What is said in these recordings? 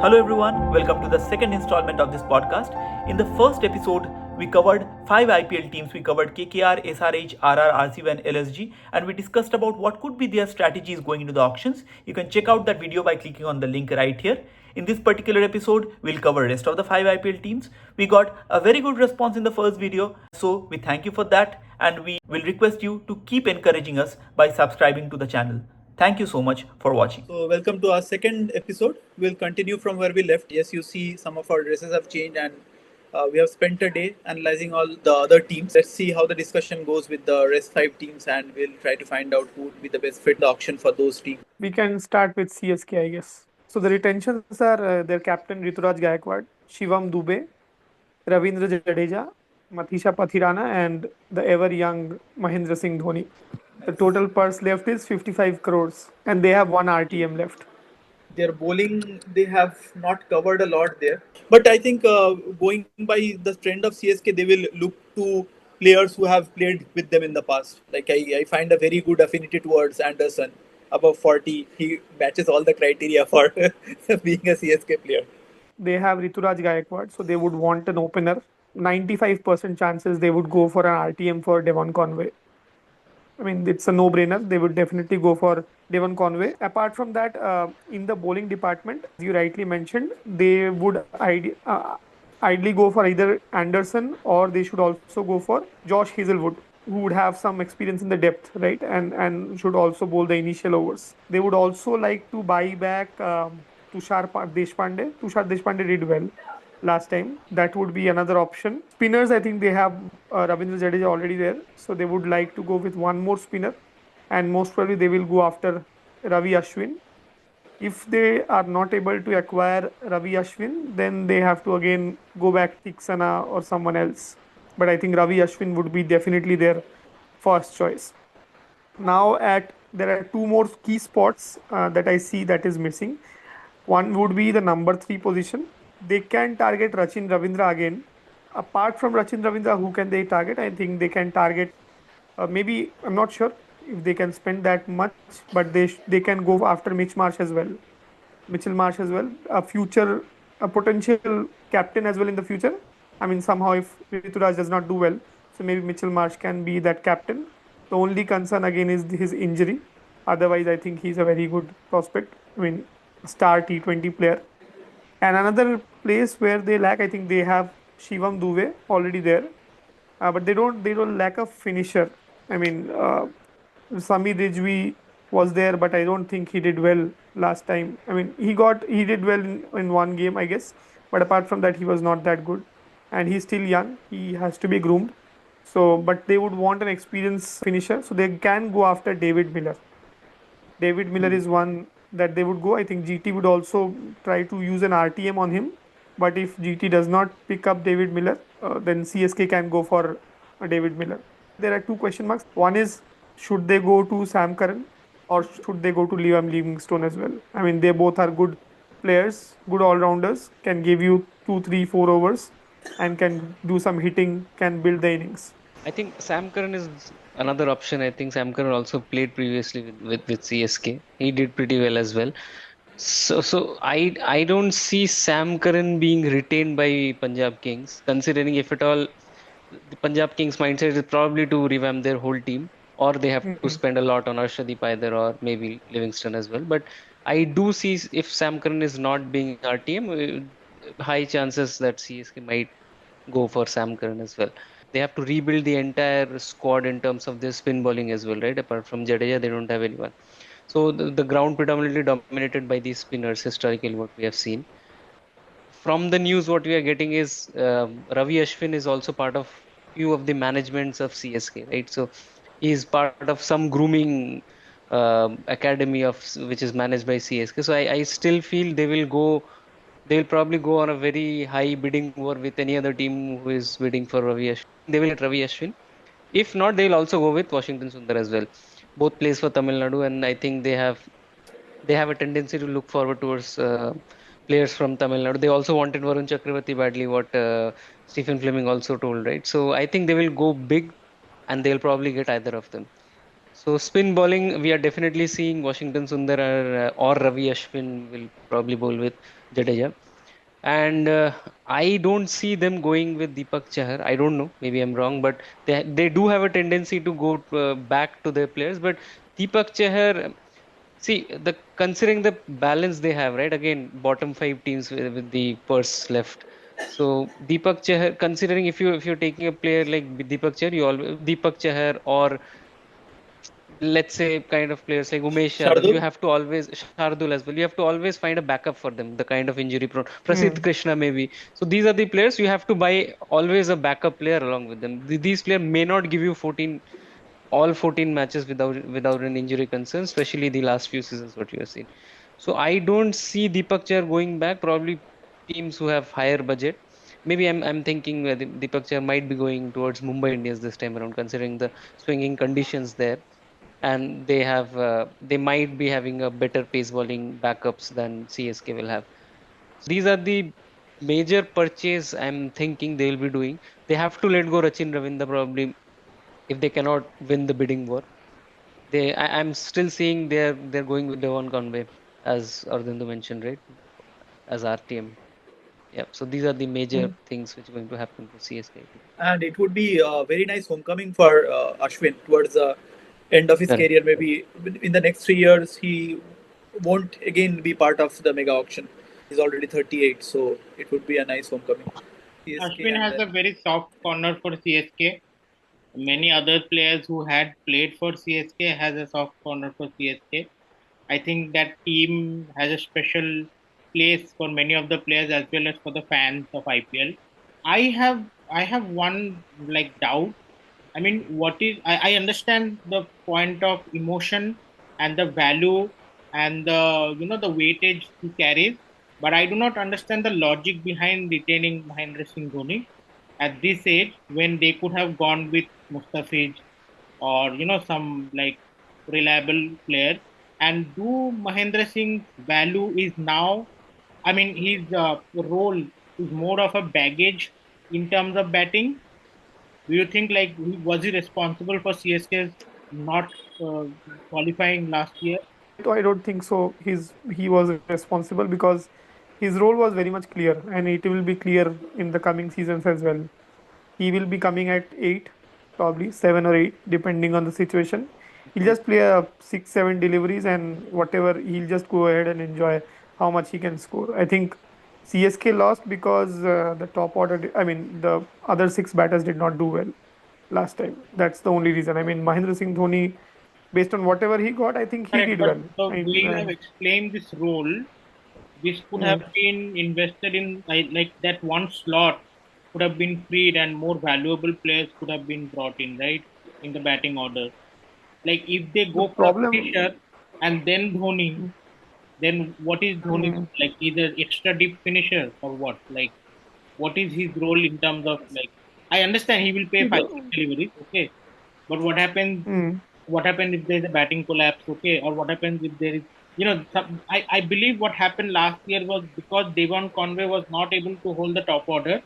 Hello everyone, welcome to the second installment of this podcast. In the first episode, we covered 5 IPL teams. We covered KKR, SRH, RR, RCB and LSG, and we discussed about what could be their strategies going into the auctions. You can check out that video by clicking on the link right here. In this particular episode, we'll cover rest of the 5 IPL teams. We got a very good response in the first video, so we thank you for that and we will request you to keep encouraging us by subscribing to the channel. Thank you so much for watching. So, welcome to our second episode. We'll continue from where we left. Yes, you see, some of our dresses have changed, and we have spent a day analyzing all the other teams. Let's see how the discussion goes with the rest five teams, and we'll try to find out who would be the best fit in the auction for those teams. We can start with CSK, I guess. So the retentions are their captain Rituraj Gaikwad, Shivam Dube, Ravindra Jadeja, Mathisha Pathirana, and the ever young Mahendra Singh Dhoni. The total purse left is 55 crores, and they have one RTM left. Their bowling, they have not covered a lot there. But I think going by the trend of CSK, they will look to players who have played with them in the past. Like I find a very good affinity towards Anderson. Above 40, he matches all the criteria for being a CSK player. They have Rituraj Gaikwad, so they would want an opener. 95% chances they would go for an RTM for Devon Conway. I mean, it's a no-brainer. They would definitely go for Devon Conway. Apart from that, in the bowling department, as you rightly mentioned, they would ideally go for either Anderson or they should also go for Josh Hazelwood, who would have some experience in the depth, right? And should also bowl the initial overs. They would also like to buy back Tushar Deshpande. Tushar Deshpande did well last time. That would be another option. Spinners, I think they have Ravindra Jadeja already there, so they would like to go with one more spinner, and most probably they will go after Ravi Ashwin. If they are not able to acquire Ravi Ashwin, then they have to again go back to Tiksana or someone else. But I think Ravi Ashwin would be definitely their first choice. Now there are two more key spots that I see that is missing. One would be the number 3 position. They can target Rachin Ravindra again. Apart from Rachin Ravindra, who can they target? I think they can target maybe, I'm not sure if they can spend that much, but they can go after Mitchell Marsh as well, a potential captain as well in the future. I mean, somehow if Rituraj does not do well, so maybe Mitchell Marsh can be that captain. The only concern again is his injury. Otherwise, I think he's a very good prospect. I mean, star T20 player. And another place where they lack, I think they have Shivam Dube already there, but they don't lack a finisher. I mean, Sami Rijvi was there, but I don't think he did well last time. I mean, he did well in one game, I guess, but apart from that, he was not that good. And he's still young; he has to be groomed. So, but they would want an experienced finisher, so they can go after David Miller. David Miller is one that they would go. I think GT would also try to use an RTM on him. But if GT does not pick up David Miller, then CSK can go for David Miller. There are two question marks. One is, should they go to Sam Curran or should they go to Liam Livingstone as well? I mean, they both are good players, good all-rounders, can give you 2, 3, 4 overs and can do some hitting, can build the innings. I think Sam Curran is another option. I think Sam Curran also played previously with CSK. He did pretty well as well. So I don't see Sam Curran being retained by Punjab Kings, considering if at all the Punjab Kings mindset is probably to revamp their whole team, or they have to spend a lot on Arshdeep either or maybe Livingston as well. But I do see if Sam Curran is not being RTM, high chances that CSK might go for Sam Curran as well. They have to rebuild the entire squad in terms of their spin bowling as well, right? Apart from Jadeja, they don't have anyone. So the ground predominantly dominated by these spinners historically, what we have seen. From the news, what we are getting is Ravi Ashwin is also part of few of the managements of CSK, right? So he is part of some grooming academy which is managed by CSK. So I still feel they'll probably go on a very high bidding war with any other team who is bidding for Ravi Ashwin. They will get Ravi Ashwin. If not, they'll also go with Washington Sundar as well. Both plays for Tamil Nadu, and I think they have a tendency to look forward towards players from Tamil Nadu. They also wanted Varun Chakravarti badly, what Stephen Fleming also told, right? So I think they will go big, and they'll probably get either of them. So spin bowling, we are definitely seeing Washington Sundar or Ravi Ashwin will probably bowl with Jadeja. And I don't see them going with Deepak Chahar. I don't know, maybe I'm wrong, but they do have a tendency to go back to their players. But Deepak Chahar, see, the considering the balance they have, right? Again, bottom five teams with the purse left. So Deepak Chahar, considering if you're taking a player like Deepak Chahar, you always Deepak Chahar, or let's say kind of players like Umesh Yadav, you Shardul. have to always Shardul as well. You have to always find a backup for them. The kind of injury prone Prasidh Hmm. Krishna maybe. So these are the players you have to buy always a backup player along with them. These players may not give you 14 all 14 matches without an injury concern, especially the last few seasons what you have seen. So I don't see Deepak Chahar going back. Probably teams who have higher budget. Maybe I'm thinking Deepak Chahar might be going towards Mumbai Indians this time around, considering the swinging conditions there, and they might be having a better pace bowling backups than CSK will have. So these are the major purchase I'm thinking they will be doing. They have to let go Rachin Ravindra probably if they cannot win the bidding war. I'm still seeing they're going with Devon Conway, as Arvindo mentioned, right? As RTM. Yeah. So these are the major things which are going to happen for CSK, think. And it would be a very nice homecoming for Ashwin towards the end of his Correct. career. Maybe in the next 3 years, he won't again be part of the mega auction. He's already 38, so it would be a nice homecoming. CSK Ashwin and has then a very soft corner for CSK. Many other players who had played for CSK has a soft corner for CSK. I think that team has a special place for many of the players as well as for the fans of IPL. I have one like doubt. I mean, I understand the point of emotion and the value and the weightage he carries, but I do not understand the logic behind retaining Mahendra Singh Dhoni at this age when they could have gone with Mustafiz or some like reliable players. And do Mahendra Singh's value is now, I mean, his role is more of a baggage in terms of batting. Do you think like was he responsible for CSK's not qualifying last year? I don't think so. He was responsible because his role was very much clear, and it will be clear in the coming seasons as well. He will be coming at eight, probably 7 or 8, depending on the situation. He'll just play a 6, 7 deliveries, and whatever he'll just go ahead and enjoy how much he can score. I think CSK lost because the top order. I mean, the other six batters did not do well last time. That's the only reason. I mean, Mahendra Singh Dhoni, based on whatever he got, I think he Correct, did but well. the I way mean, you have explained this role, this could have mm, been invested in like that one slot could have been freed and more valuable players could have been brought in, right, in the batting order. Like if they the go for a finisher problem. and then Dhoni, then what is Dhoni's Mm, like? Either extra deep finisher or what? Like what is his role in terms of like? I understand he will pay see five the. six deliveries, okay, but what happens? Mm, What happens if there is a batting collapse, okay, or what happens if there is, I believe what happened last year was because Devon Conway was not able to hold the top order.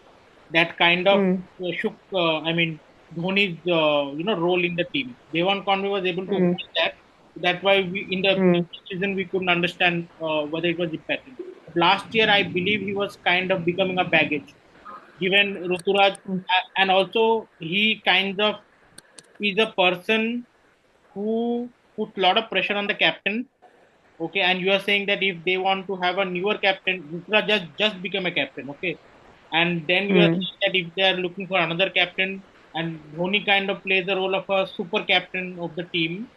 That kind of mm, shook. I mean, Dhoni's role in the team. Devon Conway was able to mm, hold that. That's why we in the mm, previous season we couldn't understand whether it was impacting. But last year, I believe he was kind of becoming a baggage, given Ruturaj, mm, and also he kind of is a person who put a lot of pressure on the captain. Okay, and you are saying that if they want to have a newer captain, Ruturaj just become a captain. Okay, and then you are mm. saying that if they are looking for another captain, and Dhoni kind of plays the role of a super captain of the team.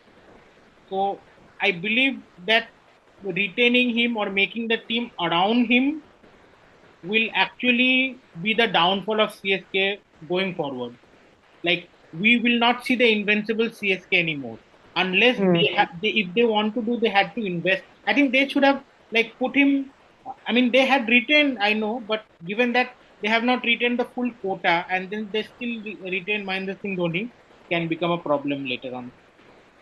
So I believe that retaining him or making the team around him will actually be the downfall of CSK going forward. Like we will not see the invincible CSK anymore unless Mm. if they want to do, they had to invest. I think they should have like put him. I mean, they had retained, I know, but given that they have not retained the full quota and then they still retain Mahendra Singh Dhoni, can become a problem later on.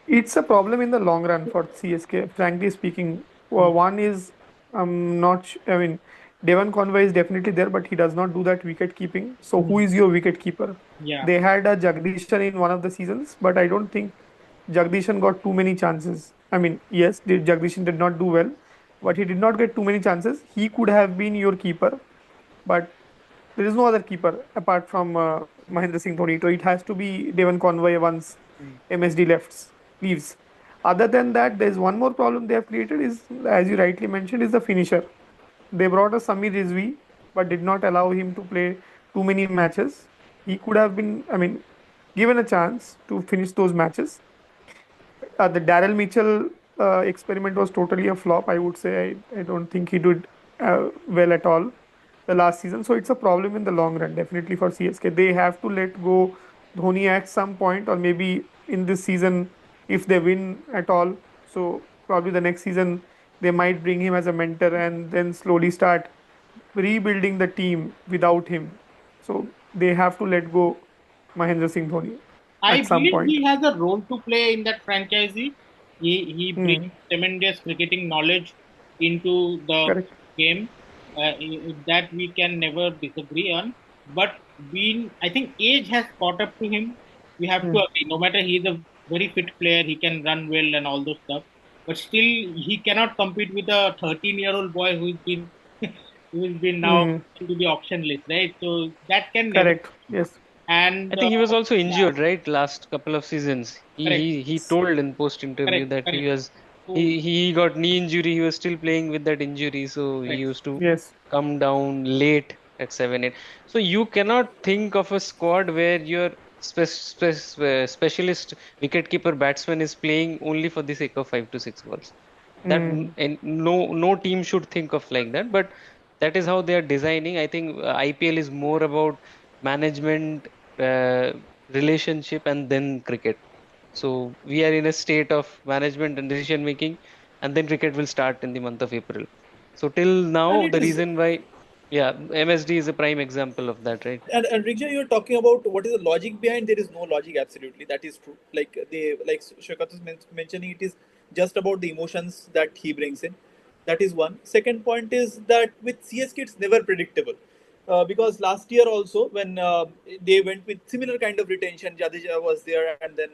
It's a problem in the long run for CSK, frankly speaking. Mm. One is, I mean, Devon Conway is definitely there, but he does not do that wicket keeping. So, who Mm. is your wicket keeper? Yeah. They had a Jagdishan in one of the seasons, but I don't think Jagdishan got too many chances. I mean, yes, Jagdishan did not do well, but he did not get too many chances. He could have been your keeper, but there is no other keeper apart from Mahendra Singh Dhoni. So it has to be Devon Conway once MSD leaves. Other than that, there is one more problem they have created is, as you rightly mentioned, is the finisher. They brought a Samir Rizvi, but did not allow him to play too many matches. He could have been, I mean, given a chance to finish those matches. The Daryl Mitchell experiment was totally a flop. I would say I don't think he did well at all the last season. So it's a problem in the long run, definitely for CSK. They have to let go Dhoni at some point, or maybe in this season if they win at all. So probably the next season they might bring him as a mentor and then slowly start rebuilding the team without him. So they have to let go Mahendra Singh Dhoni I at some believe point. he has a role to play in that franchisee. He Hmm. brings tremendous cricketing knowledge into the Correct. game. That we can never disagree on. But I think age has caught up to him. We have to Hmm. agree. No matter he's a very fit player, he can run well and all those stuff. But still, he cannot compete with a 13-year-old boy who's been now Hmm. into the auction list, right? So that can never Correct. happen. Yes. I And think he was also yeah, injured, right? Last couple of seasons. correct, He told in post interview correct, that correct. So he got knee injury. He was still playing with that injury, so he correct. used to Yes. come down late at 7-8. So you cannot think of a squad where your specialist wicketkeeper batsman is playing only for the sake of 5 to 6 balls. That Hmm. and no team should think of like that, but that is how they are designing. I think IPL is more about management, uh, relationship, and then cricket. So we are in a state of management and decision making, and then cricket will start in the month of April. So till And now, it the is. reason why, yeah, MSD is a prime example of that, right? And Riksha, you're talking about what is the logic behind. There is no logic. Absolutely, that is true. Like Shakat is mentioning, it is just about the emotions that he brings in. That is one. Second point is that with CSK, it's never predictable. Because last year also, when they went with similar kind of retention, Jadeja was there and then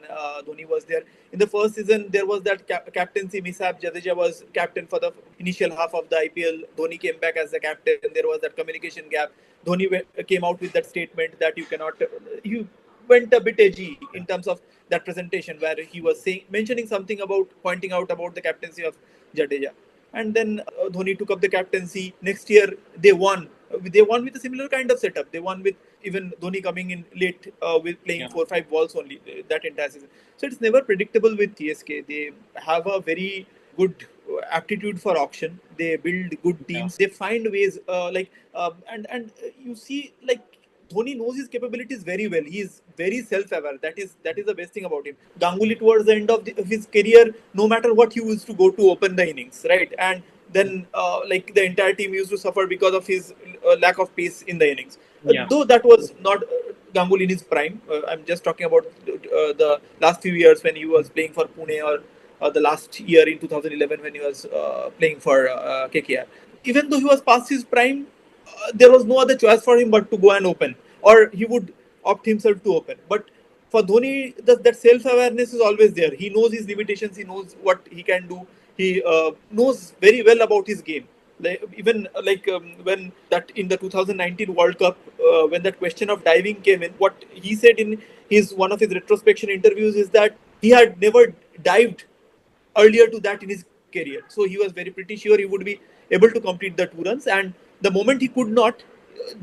Dhoni was there. In the first season, there was that captaincy mishap. Jadeja was captain for the initial half of the IPL. Dhoni came back as the captain. There was that communication gap. Dhoni came out with that statement that you cannot. He went a bit edgy in terms of that presentation where he was saying mentioning something about pointing out about the captaincy of Jadeja. And then Dhoni took up the captaincy. Next year they won. They won with a similar kind of setup. They won with even Dhoni coming in late with playing Yeah, 4 5 balls only that entire season. So it's never predictable with TSK. They have a very good aptitude for auction. They build good yeah, teams. They find ways and you see like Dhoni knows his capabilities very well. He is very self-aware. That is the best thing about him. Ganguly towards the end of his career, no matter what, he used to go to open the innings, right? And then like the entire team used to suffer because of his lack of pace in the innings. yeah, Though that was not Ganguly in his prime. I'm just talking about the last few years when he was playing for Pune or the last year in 2011 when he was playing for KKR. Even though he was past his prime, there was no other choice for him but to go and open, or he would opt himself to open. But for Dhoni, that self awareness is always there. He knows his limitations. He knows what he can do. He knows very well about his game. Even when that in the 2019 World Cup, when that question of diving came in, what he said in his one of his retrospection interviews is that he had never dived earlier to that in his career. So he was very pretty sure he would be able to complete the 2 runs. And the moment he could not,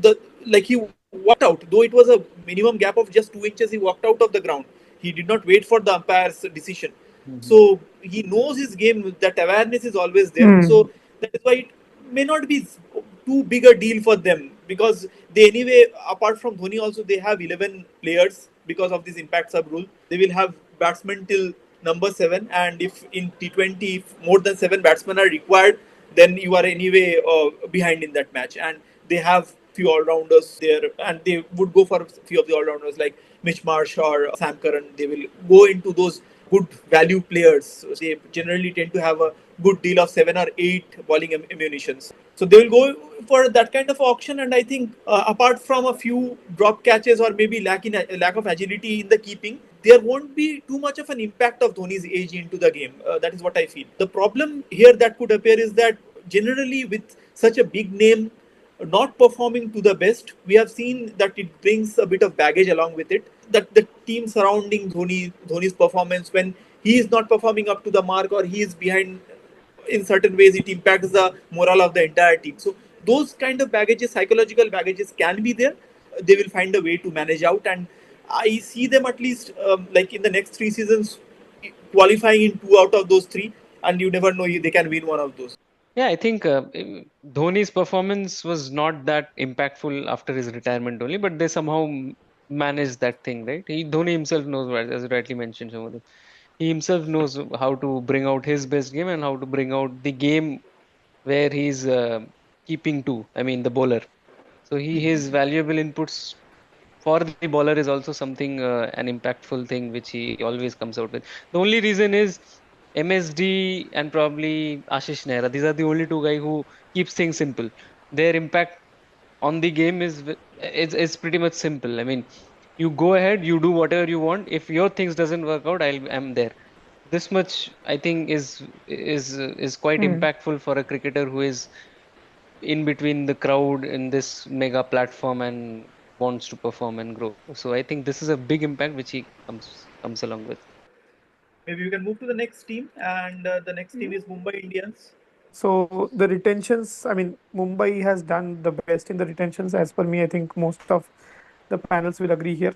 the like he walked out. Though it was a minimum gap of just 2 inches, he walked out of the ground. He did not wait for the umpire's decision. mhm, So he knows his game. That awareness is always there. Hmm. So that is why it may not be too big a deal for them because they anyway apart from Dhoni also they have 11 players because of this impact sub rule. They will have batsmen till number 7, and if in T20 if more than 7 batsmen are required, then you are anyway behind in that match. And they have few all-rounders there, and they would go for a few of the all-rounders like Mitch Marsh or Sam Curran. They will go into those good value players. So they generally tend to have a good deal of 7 or 8 bowling ammunitions. So they will go for that kind of auction. And I think apart from a few drop catches or maybe lack of agility in the keeping, there won't be too much of an impact of Dhoni's age into the game. That is what I feel. The problem here that could appear is that generally with such a big name not performing to the best, we have seen that it brings a bit of baggage along with it. That the team surrounding Dhoni's performance, when he is not performing up to the mark or he is behind in certain ways, it impacts the morale of the entire team. So those kind of baggages, psychological baggages, can be there. They will find a way to manage out, and I see them at least like in the next 3 seasons qualifying in two out of those three, and you never know, they can win one of those. Yeah, I think Dhoni's performance was not that impactful after his retirement only, but they somehow managed that thing, right? Dhoni himself knows, as you rightly mentioned, Samadhi. He himself knows how to bring out his best game and how to bring out the game where he's keeping to, I mean, the bowler. So his valuable inputs for the bowler is also something an impactful thing which he always comes out with. The only reason is MSD and probably Ashish Nehra. These are the only two guys who keeps things simple. Their impact on the game is pretty much simple. I mean, you go ahead, you do whatever you want. If your things doesn't work out, I'm there. This much I think is quite Hmm. impactful for a cricketer who is in between the crowd in this mega platform and wants to perform and grow. So I think this is a big impact which he comes along with. Maybe we can move to the next team, and the next team is Mumbai Indians. So the retentions, I mean, Mumbai has done the best in the retentions as per me. I think most of the panels will agree here.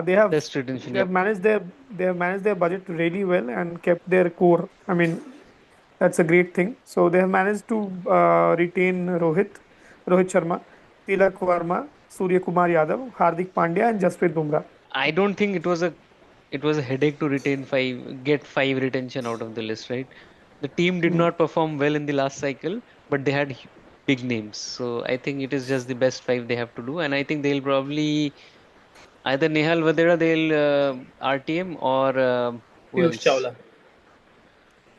They have Best retention, they have yep. managed their budget really well and kept their core. I mean, that's a great thing. So they have managed to retain Rohit Sharma, Tilak Verma, Surya Kumar Yadav, Hardik Pandya, and Jasprit Bumrah. I don't think it was a headache to get five retention out of the list, right? The team did Hmm. not perform well in the last cycle, but they had big names. So I think it is just the best five they have to do, and I think they'll probably either Nehal Vadera they'll RTM or who Piyush else? Chawla.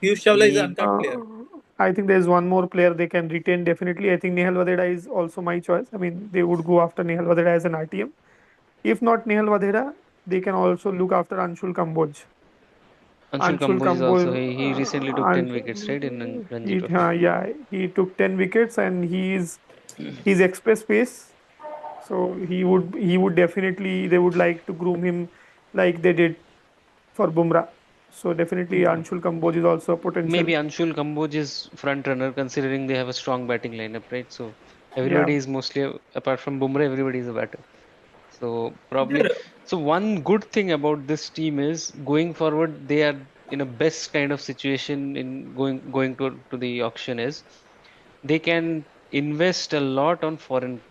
Piyush Chawla is an He uncapped player. I think there's one more player they can retain definitely. I think Nehal Vadera is also my choice. I mean, they would go after Nehal Vadera as an RTM. If not Nehal Vadera, they can also look after Anshul Kamboj. Anshul Anshul Kamboj is also Kamboj, he recently took 10 wickets, right, in Ranji Trophy. yeah, he took 10 wickets and he's express pace. So he would definitely they would like to groom him like they did for Bumrah. So definitely Anshul Kamboj is also a potential. Maybe Anshul Kamboj is front runner considering they have a strong batting lineup, right? So Yeah, everybody is mostly apart from Bumrah, everybody is a batter. So probably, They're so one good thing about this team is going forward, they are in a best kind of situation in going to the auction is they can invest a lot on foreign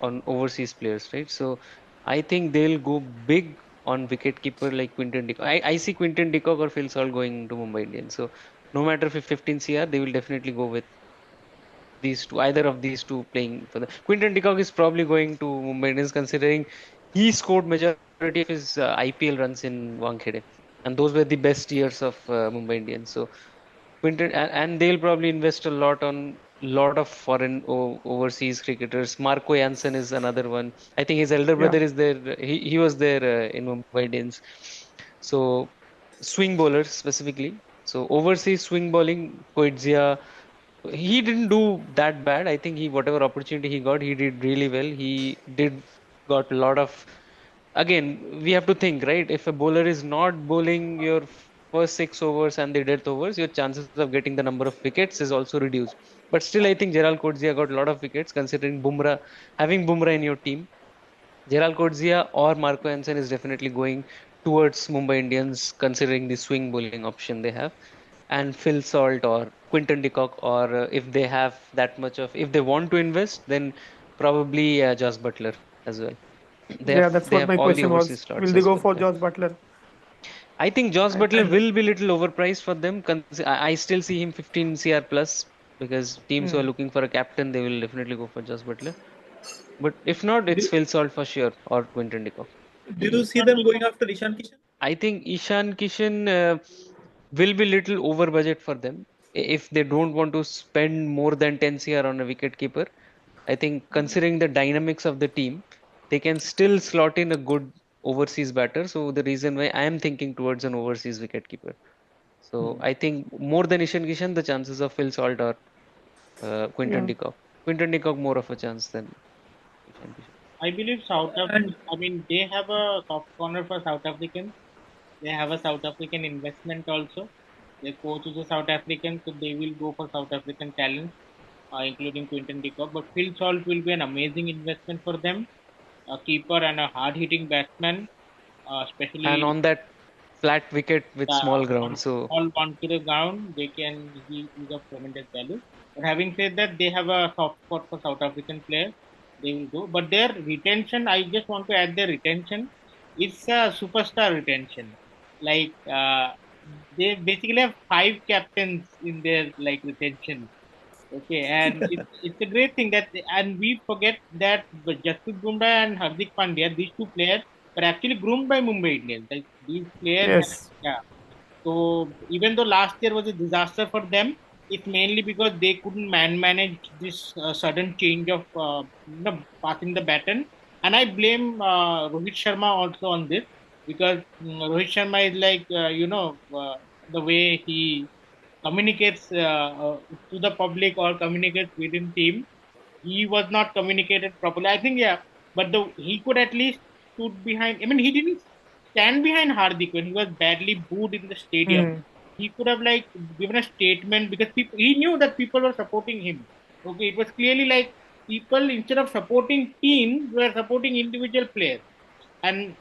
on overseas players, right? So I think they'll go big on wicketkeeper like Quinton de Kock. I see Quinton de Kock or Phil Salt going to Mumbai Indians. So no matter if 15 CR, they will definitely go with these two, either of these two playing for the. Quinton de Kock is probably going to Mumbai Indians considering he scored majority of his IPL runs in Wankhede, and those were the best years of Mumbai Indians. So Quinton and they'll probably invest a lot on lot of foreign overseas cricketers. Marco Jansen is another one. I think his elder yeah, brother is there. He was there in Mumbai Indians. So swing bowlers specifically. So overseas swing bowling, Koitzia, he didn't do that bad. I think he whatever opportunity he got, he did really well. He did got a lot of. Again, we have to think, right? If a bowler is not bowling your first 6 overs and the death overs, your chances of getting the number of wickets is also reduced. But still, I think Gerald Coetzee got a lot of wickets considering Bumrah having Bumrah in your team. Gerald Coetzee or Marco Jansen is definitely going towards Mumbai Indians considering the swing bowling option they have, and Phil Salt or Quinton de Kock, or if they have that much of, if they want to invest, then probably Josh Butler as well. They yeah. have That's they what have my all the question overseas was. Will slots they as go well. for Yeah. Josh Butler? I think Josh Butler and will be little overpriced for them. I still see him 15 CR plus because teams who are Hmm. looking for a captain, they will definitely go for Josh Butler. But if not, it's do, Phil Salt for sure or Quinton de Kock. do you see them going after Ishan Kishan? I think Ishan Kishan will be little over budget for them if they don't want to spend more than 10 CR on a wicket keeper. I think considering the dynamics of the team, they can still slot in a good overseas batter. So the reason why I am thinking towards an overseas wicket keeper. So I think more than Ishan Kishan, the chances of Phil Salt are Quinton Yeah. de Kock. Quinton de Kock more of a chance than Ishan Kishan. I believe South Africa. And I mean, they have a soft corner for South Africans. They have a South African investment also. Their coach is a South African, so they will go for South African talent, including Quinton de Kock. But Phil Salt will be an amazing investment for them. A keeper and a hard-hitting batsman, And especially on that flat wicket with small ground. on So all onto the ground, he is of tremendous value. But having said that, they have a soft spot for South African players. They will go, but their retention. I just want to add their retention. It's a superstar retention. Like they basically have five captains in their like retention. Okay, and it's a great thing that, and we forget that Jasprit Bumrah and Hardik Pandya, these two players, were actually groomed by Mumbai Indians. Like these players, Yes. yeah. So even though last year was a disaster for them, it's mainly because they couldn't manage this sudden change of passing the baton. And I blame Rohit Sharma also on this because Rohit Sharma is like the way he communicates to the public or communicates within team. He was not communicated properly. I think yeah, but he could at least stood behind. I mean, he didn't stand behind Hardik when he was badly booed in the stadium. Hmm. He could have like given a statement because people, he knew that people were supporting him. Okay, it was clearly like people instead of supporting teams were supporting individual players, and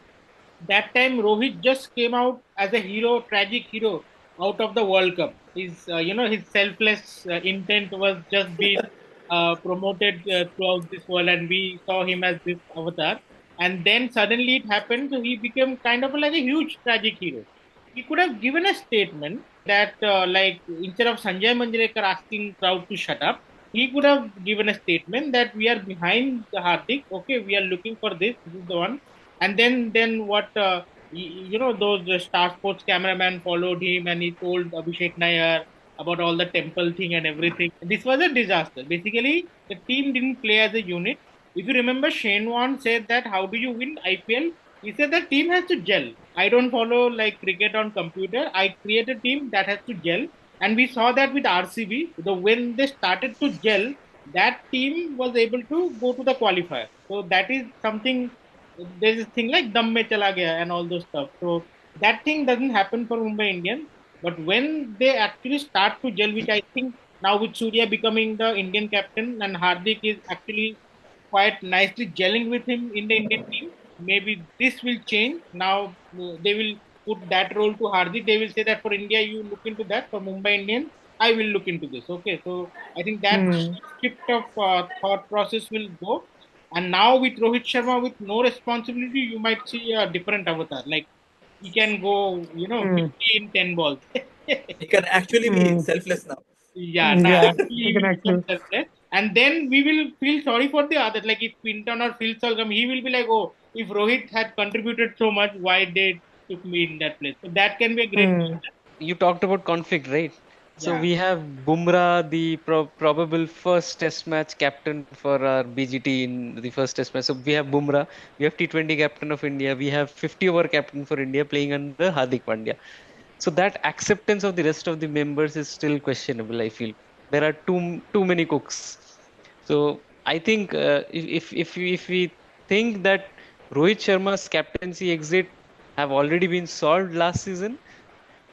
that time Rohit just came out as a hero, tragic hero out of the World Cup. His selfless intent was just being promoted throughout this world, and we saw him as this avatar. And then suddenly it happened, so he became kind of like a huge tragic hero. He could have given a statement that, like, instead of Sanjay Manjrekar asking crowd to shut up, he could have given a statement that we are behind the Hardik. Okay, we are looking for this. This is the one. And then what? Those Star Sports cameraman followed him and he told Abhishek Nair about all the temple thing and everything. This was a disaster. Basically, the team didn't play as a unit. If you remember, Shane Warne said that how do you win IPL? He said the team has to gel. I don't follow like cricket on computer. I create a team that has to gel, and we saw that with RCB. When they started to gel, that team was able to go to the qualifier. So that is something. There's this thing like dam mein chala gaya and all those stuff. So that thing doesn't happen for Mumbai Indians. But when they actually start to gel, which I think now with Surya becoming the Indian captain and Hardik is actually quite nicely gelling with him in the Indian team. Maybe this will change. Now they will put that role to Hardik. They will say that for India, you look into that. For Mumbai Indians, I will look into this. Okay, so I think that Hmm. shift of thought process will go. And now with Rohit Sharma with no responsibility, you might see a different avatar. Like he can go, Hmm. 50 in 10 balls. he can actually be Hmm. selfless now. Yeah, now Yeah. actually You he can will become actually. selfless, and then we will feel sorry for the other. Like if Quinton or Phil Solgum, he will be like, "Oh, if Rohit had contributed so much, why they took me in that place?" So that can be a great Hmm. question. you talked about conflict, right? So Yeah, we have Bumrah, the probable first Test match captain for our BGT in the first Test match. So we have Bumrah, we have T20 captain of India, we have 50 over captain for India playing under Hardik Pandya. So that acceptance of the rest of the members is still questionable. I feel there are too many cooks. So I think if we think that Rohit Sharma's captaincy exit have already been solved last season,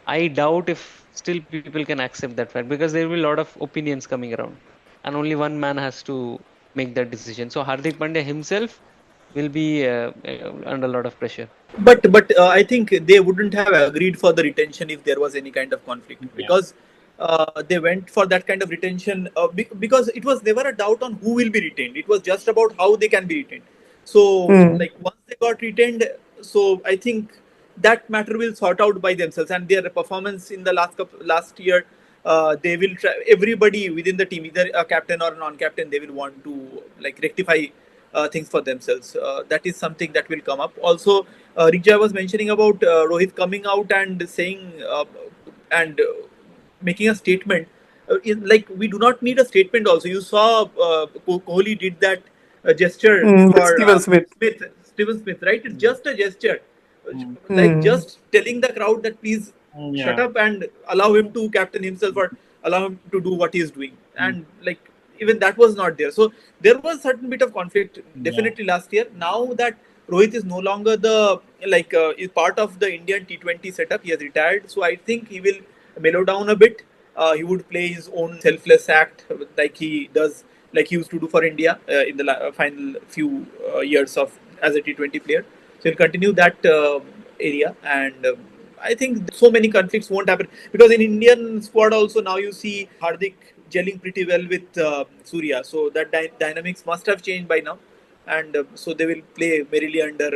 I doubt if still people can accept that fact because there will be a lot of opinions coming around, and only one man has to make that decision. So Hardik Pandya himself will be under a lot of pressure. But I think they wouldn't have agreed for the retention if there was any kind of conflict, yeah, because they went for that kind of retention because it was never a doubt on who will be retained. It was just about how they can be retained. So Hmm. like once they got retained, so I think that matter will sort out by themselves, and their performance in the last year, they will try, everybody within the team, either a captain or a non-captain, they will want to like rectify things for themselves. That is something that will come up. Also, Rija was mentioning about Rohit coming out and saying and making a statement. Like we do not need a statement. Also, you saw Kohli did that gesture Hmm. With for Steven Smith. Steven Smith, right? It's just a gesture, mm, like Hmm. just telling the crowd that please shut yeah. up and allow him to captain himself or allow him to do what he is doing. and like even that was not there. So there was certain bit of conflict Yeah. definitely last year. Now that Rohit is no longer the is part of the Indian T20 setup, he has retired. So I think he will mellow down a bit. He would play his own selfless act like he does, like he used to do for India in the final few years of as a T20 player. So he'll continue that area, and I think so many conflicts won't happen because in Indian squad also now you see Hardik gelling pretty well with Surya, so that dynamics must have changed by now, and so they will play merrily under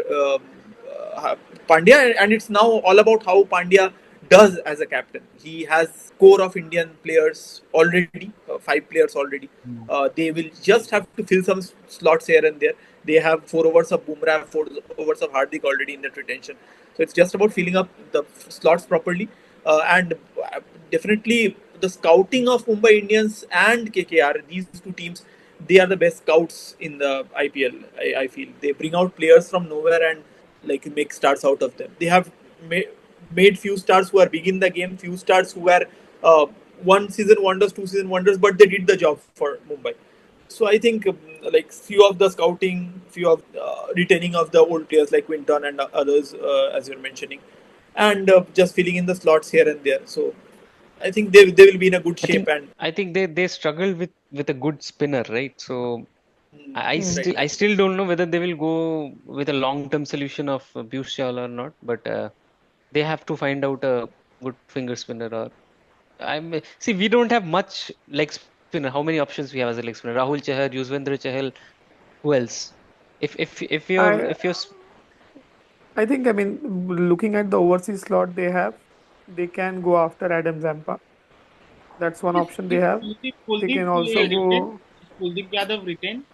Pandya, and it's now all about how Pandya does as a captain. He has core of Indian players already, 5 players already. Mm. They will just have to fill some slots here and there. They have 4 overs of Bumrah, 4 overs of Hardik already in that retention. So it's just about filling up the slots properly. And definitely the scouting of Mumbai Indians and KKR, these two teams, they are the best scouts in the IPL. I feel they bring out players from nowhere and like make stars out of them. They have made few stars who are big in the game, few stars who are uh, one season wonders, 2 season wonders, but they did the job for Mumbai. So I think like few of the scouting, few of retaining of the old players like Quinton and others, as you're mentioning, and just filling in the slots here and there. So I think they will be in a good I shape. think And I think they struggle with a good spinner, right? So I right, still don't know whether they will go with a long-term solution of Piyush Chawla or not, but they have to find out a good finger spinner. Or see, we don't have much leg spinner. How many options we have as a leg spinner? Rahul Chahar, Yuzvendra Chahal. Who else? I if you're I think, I mean, looking at the overseas slot they have, they can go after Adam Zampa. That's one option they Is have. They Kuldeep can also retained? go, Is Kuldeep Yadav retained?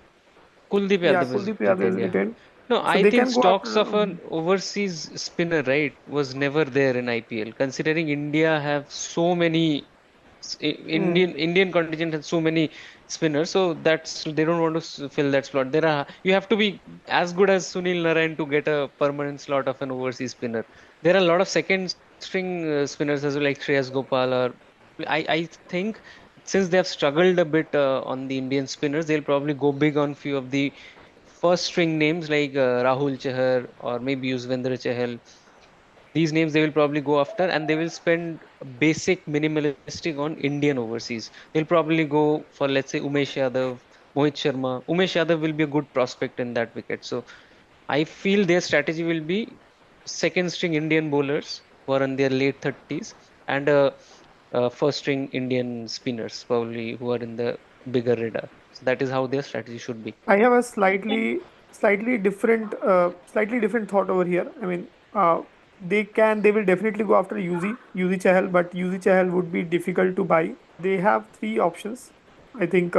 Kuldeep yeah, Yadav is Kuldeep Yadav retained, is yeah. retained. No, So I they think can go stocks after. of an overseas spinner, right, was never there in IPL. Considering India have so many Indian contingent has so many spinners, so that's they don't want to fill that slot. There are you have to be as good as Sunil Narayan to get a permanent slot of an overseas spinner. There are a lot of second string spinners as well, like Shreyas Gopal. Or I think since they have struggled a bit on the Indian spinners, they'll probably go big on few of the first string names like Rahul Chahar or maybe Yuzvendra Chahal. These names they will probably go after, and they will spend basic minimalistic on Indian overseas. They'll probably go for, let's say, Umesh Yadav, Mohit Sharma. Umesh Yadav will be a good prospect in that wicket. So I feel their strategy will be second string Indian bowlers who are in their late 30s, and first string Indian spinners probably who are in the bigger radar. So that is how their strategy should be. I have a slightly different thought over here. I mean, they will definitely go after UZ Chahal, but UZ Chahal would be difficult to buy. They have three options. I think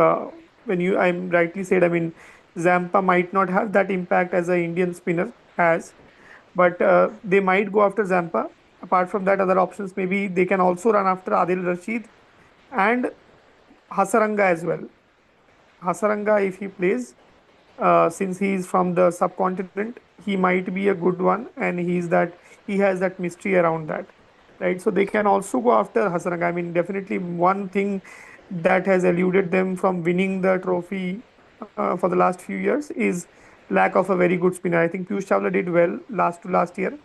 when you I'm rightly said, I mean, Zampa might not have that impact as an Indian spinner has, but they might go after Zampa. Apart from that, other options maybe they can also run after Adil Rashid and Hasaranga as well. Hasaranga, if he plays, since he is from the subcontinent, he might be a good one, and he has that mystery around that, right? So they can also go after Hasaranga. I mean, definitely one thing that has eluded them from winning the trophy for the last few years is lack of a very good spinner. I think Piyush Chawla did well last to last year,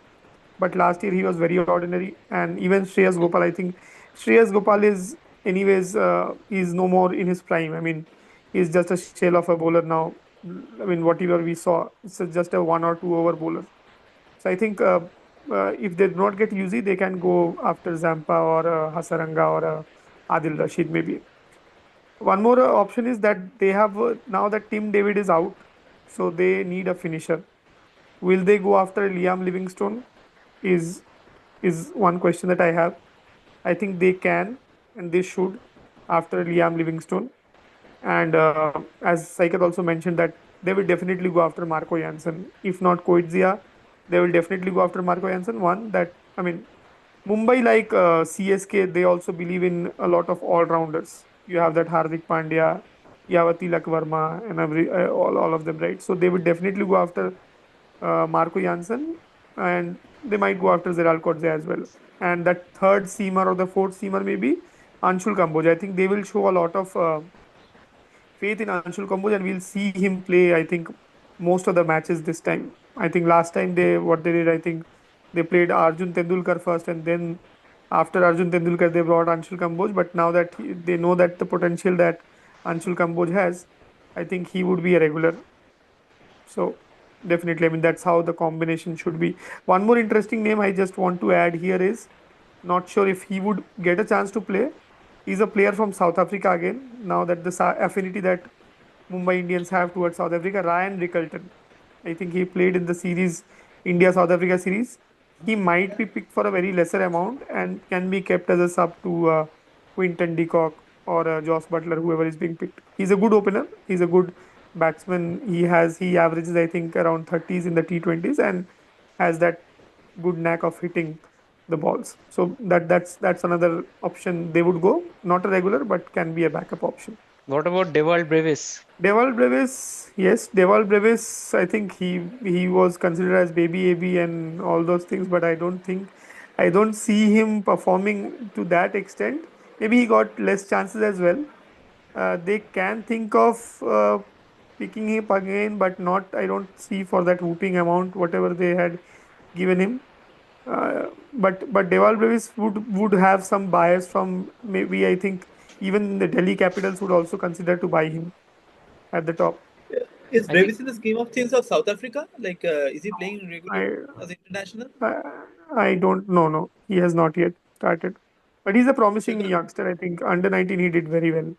but last year he was very ordinary. And even Shreyas Gopal, I think Shreyas Gopal is, anyways, is no more in his prime. I mean, he's just a shell of a bowler now. I mean, whatever we saw, it's just a 1 or 2 over bowler. So I think if they do not get UZ, they can go after Zampa or Hasaranga or Adil Rashid maybe. One more option is that they have now that Tim David is out, so they need a finisher. Will they go after Liam Livingstone? Is is one question that I have. I think they can and they should after Liam Livingstone. And as Saikat also mentioned that they will definitely go after Marco Janssen. If not Coetzee, they will definitely go after Marco Janssen. One that, I mean, Mumbai, like CSK, they also believe in a lot of all rounders. You have that Hardik Pandya, you have a Tilak Verma, and all of them, right? So they would definitely go after Marco Janssen, and they might go after Zeral Kodze as well. And that third seamer or the fourth seamer, maybe Anshul Kamboj. I think they will show a lot of faith in Anshul Kamboj, and we'll see him play. I think most of the matches this time. I think last time what they did, I think they played Arjun Tendulkar first, and then after Arjun Tendulkar they brought Anshul Kamboj. But now that they know that the potential that Anshul Kamboj has, I think he would be a regular. So definitely, I mean that's how the combination should be. One more interesting name I just want to add here is, not sure if he would get a chance to play. He's a player from South Africa again. Now that the affinity that Mumbai Indians have towards South Africa, Ryan Rickelton. I think he played in the series, India South Africa series. He might be picked for a very lesser amount and can be kept as a sub to Quinton de Kock or Joss Butler, whoever is being picked. He's a good opener. He's a good batsman. He averages I think around 30s in the T20s and has that good knack of hitting the balls. So that's another option they would go. Not a regular, but can be a backup option. What about Dewald Brevis? Deval Brevis, yes, Deval Brevis. I think he was considered as baby AB and all those things, but I don't see him performing to that extent. Maybe he got less chances as well. They can think of picking him again, but not. I don't see for that whooping amount whatever they had given him. But Deval Brevis would have some bias from, maybe I think even the Delhi Capitals would also consider to buy him at the top. Is I think Brevis in the scheme of things of South Africa? Like, is he playing regular I as international? I, I don't know. No, he has not yet started, but he's a promising Because youngster. I think under 19 he did very well.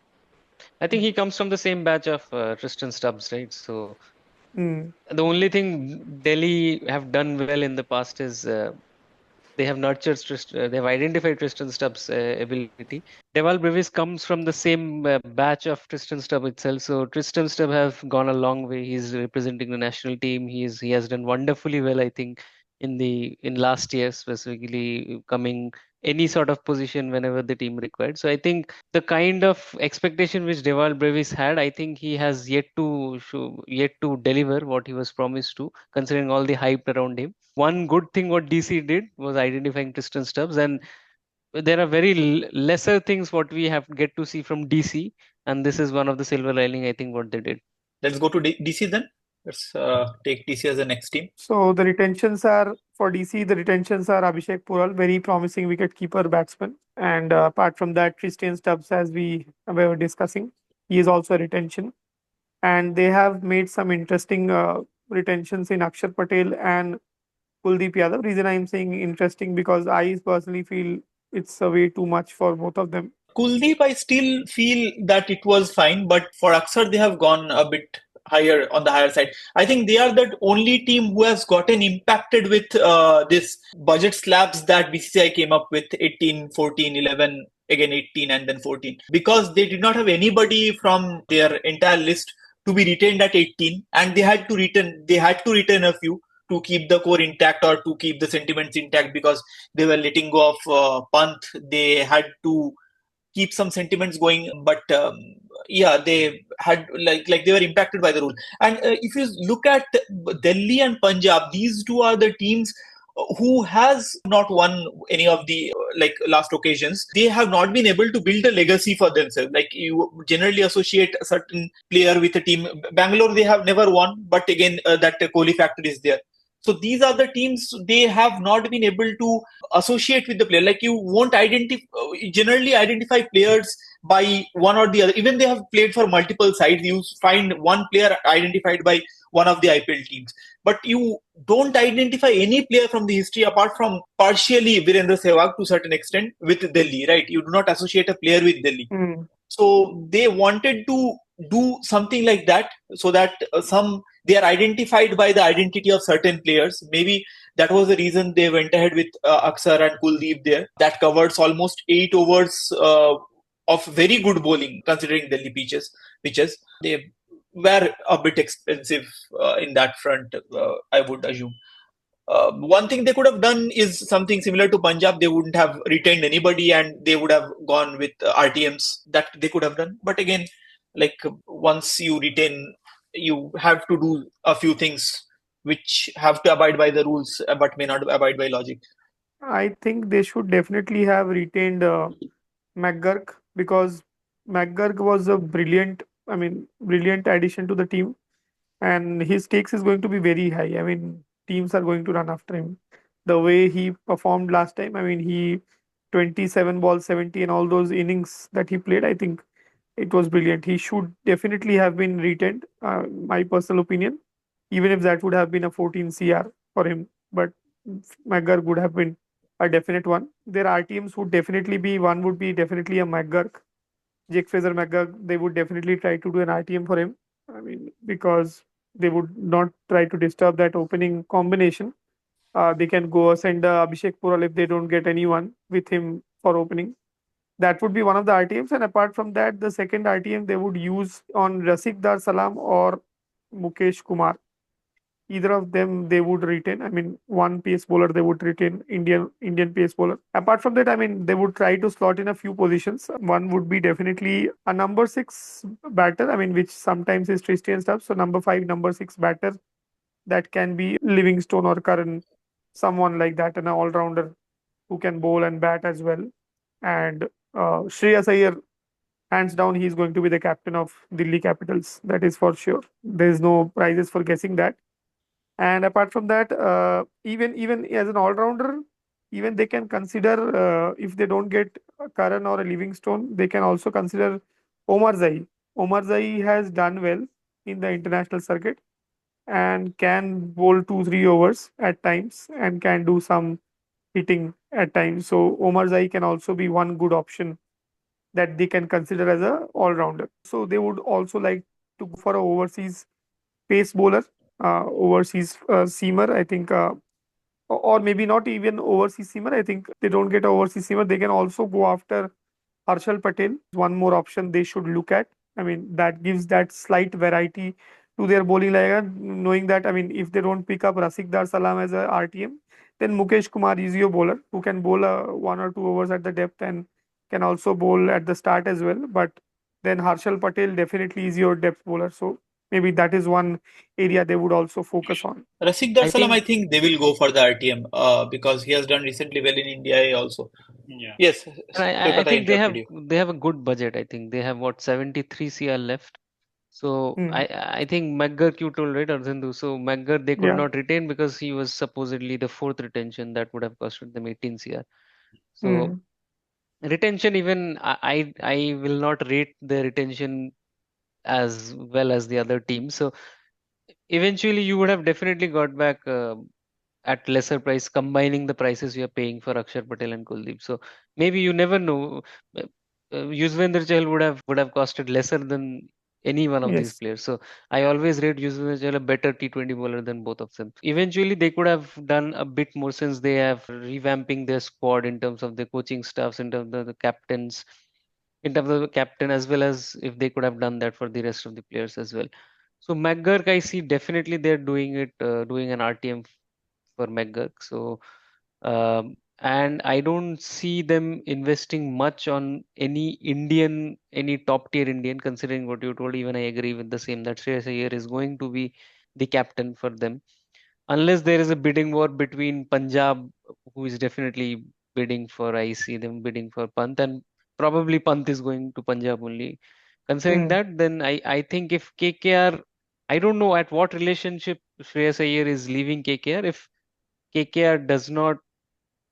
he comes from the same batch of Tristan Stubbs, right? So Mm. the only thing Delhi have done well in the past is they have nurtured, they have identified Tristan Stubbs' ability. Deval Brevis comes from the same batch of Tristan Stubbs itself. So Tristan Stubbs have gone a long way. He's representing the national team. He has done wonderfully well, I think, in last year, specifically coming any sort of position whenever the team required. So I think the kind of expectation which Deval Brevis had, I think he has yet to deliver what he was promised to, considering all the hype around him. One good thing what DC did was identifying Tristan Stubbs, and there are very lesser things what we have get to see from DC, and this is one of the silver lining, I think, what they did. Let's go to DC then. Let's take DC as the next team. So the retentions are for DC. The retentions are Abhishek Pural, very promising wicket-keeper batsman, and apart from that, Tristan Stubbs, as we were discussing, he is also a retention. And they have made some interesting retentions in Akshar Patel and Kuldeep Yadav. Reason I'm saying interesting because I personally feel it's a way too much for both of them. Kuldeep, I still feel that it was fine, but for Aksar, they have gone a bit higher on the higher side. I think they are the only team who has gotten impacted with this budget slabs that BCCI came up with 18, 14, 11, again 18, and then 14, because they did not have anybody from their entire list to be retained at 18, and they had to retain a few to keep the core intact or to keep the sentiments intact, because they were letting go of Pant. They had to keep some sentiments going, but yeah, they had like they were impacted by the rule. And if you look at Delhi and Punjab, these two are the teams who has not won any of the last occasions. They have not been able to build a legacy for themselves. Like, you generally associate a certain player with a team. Bangalore, they have never won, but again, that Kohli factor is there. So these are the teams, they have not been able to associate with the player. Like, you won't generally identify players by one or the other. Even they have played for multiple sides, you find one player identified by one of the IPL teams, but you don't identify any player from the history apart from partially Virendra Sehwag to a certain extent with Delhi, right? You do not associate a player with Delhi. Mm. So they wanted to do something like that, so that they are identified by the identity of certain players. Maybe that was the reason they went ahead with Aksar and Kuldeep there. That covers almost 8 overs of very good bowling, considering Delhi pitches. They were a bit expensive in that front, I would assume. One thing they could have done is something similar to Punjab. They wouldn't have retained anybody and they would have gone with RTMs. That they could have done. But again, like, once you retain, you have to do a few things which have to abide by the rules but may not abide by logic. I think they should definitely have retained McGurk, because McGurk was a brilliant addition to the team, and his stakes is going to be very high. I mean, teams are going to run after him. The way he performed last time, I mean, he 27 balls, 70, and all those innings that he played, I think it was brilliant. He should definitely have been retained, my personal opinion, even if that would have been a 14 CR for him. But McGurk would have been a definite one. Their RTMs would definitely be one, would be definitely a McGurk, Jake Fraser McGurk. They would definitely try to do an RTM for him. I mean, because they would not try to disturb that opening combination. They can go send Abhishek Pural if they don't get anyone with him for opening. That would be one of the RTMs. And apart from that, the second RTM they would use on Rasikdar Dar Salam or Mukesh Kumar. Either of them they would retain. I mean, one pace bowler they would retain, Indian pace bowler. Apart from that, I mean, they would try to slot in a few positions. One would be definitely a number six batter. I mean, which sometimes is Tristy and stuff. So number five, number six batter, that can be Livingstone or Karan, someone like that, an all rounder who can bowl and bat as well. And Shreyas Iyer, hands down, he's going to be the captain of Delhi Capitals. That is for sure. There is no prizes for guessing that. And apart from that, even as an all rounder, even they can consider, if they don't get a Karan or a Livingstone, they can also consider Omar Zai. Omar Zai has done well in the international circuit and can bowl 2-3 overs at times and can do some hitting at times. So Omar Zai can also be one good option that they can consider as a all rounder. Also, they would also like to go for a overseas pace bowler, overseas seamer. I think, or maybe not even overseas seamer. I think they don't get a overseas seamer. They can also go after Harshal Patel. One more option they should look at. I mean, that gives that slight variety to their bowling lineup, knowing that, I mean, if they don't pick up Rasikdar Dar Salam as a RTM, then Mukesh Kumar is your bowler who can bowl 1 or 2 overs at the depth and can also bowl at the start as well. But then Harshal Patel definitely is your depth bowler. So maybe that is one area they would also focus on. Rasik Dar I Salam, I think think they will go for the RTM because he has done recently well in India also. Yeah. Yes, and I Sripat, I think interrupted you. they have a good budget. I think they have what 73 CR left. So Hmm. I think McGurk you told right Arjundu. So McGurk they could Yeah. not retain because he was supposedly the fourth retention that would have costed them 18 CR. So Hmm. retention even I will not rate the retention as well as the other teams. So eventually you would have definitely got back at lesser price, combining the prices you are paying for Akshar Patel and Kuldeep. So maybe you never know. Yuzvendra Chahal would have costed lesser than any one of these Yes. players. So I always rate Yuzvendra Chahal a better T20 bowler than both of them. Eventually they could have done a bit more since they have revamping their squad in terms of the coaching staffs, in terms of the captains, in terms of the captain, as well as if they could have done that for the rest of the players as well. So McGurk, I see definitely they're doing it, doing an RTM for McGurk. So and I don't see them investing much on any Indian, any top tier Indian. Considering what you told, even I agree with the same that Shreyas Iyer is going to be the captain for them, unless there is a bidding war between Punjab, who is definitely bidding for. I see them bidding for Pant, and probably Pant is going to Punjab only. Considering Hmm. that, then I think if KKR, I don't know at what relationship Shreyas Iyer is leaving KKR. KKR does not,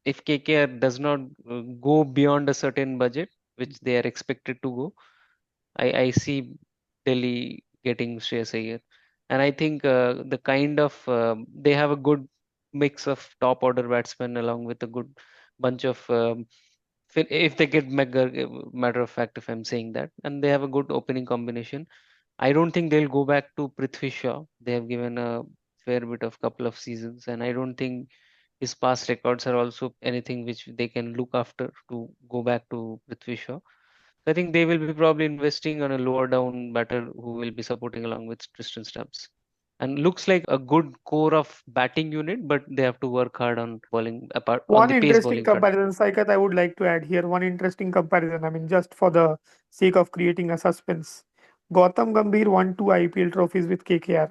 if KKR does not go beyond a certain budget, which they are expected to go, I see Delhi getting Shreyas Iyer. And I think the kind of they have a good mix of top order batsmen along with a good bunch of if they get matter of fact, if I'm saying that, and they have a good opening combination. I don't think they'll go back to Prithvi Shaw. They have given a fair bit of couple of seasons, and I don't think his past records are also anything which they can look after to go back to Prithvi Shaw. So I think they will be probably investing on a lower down batter who will be supporting along with Tristan Stubbs. And looks like a good core of batting unit, but they have to work hard on bowling apart on One the pace interesting bowling front. comparison, Saikat, I would like to add here. One interesting comparison. I mean, just for the sake of creating a suspense. Gautam Gambhir won 2 IPL trophies with KKR,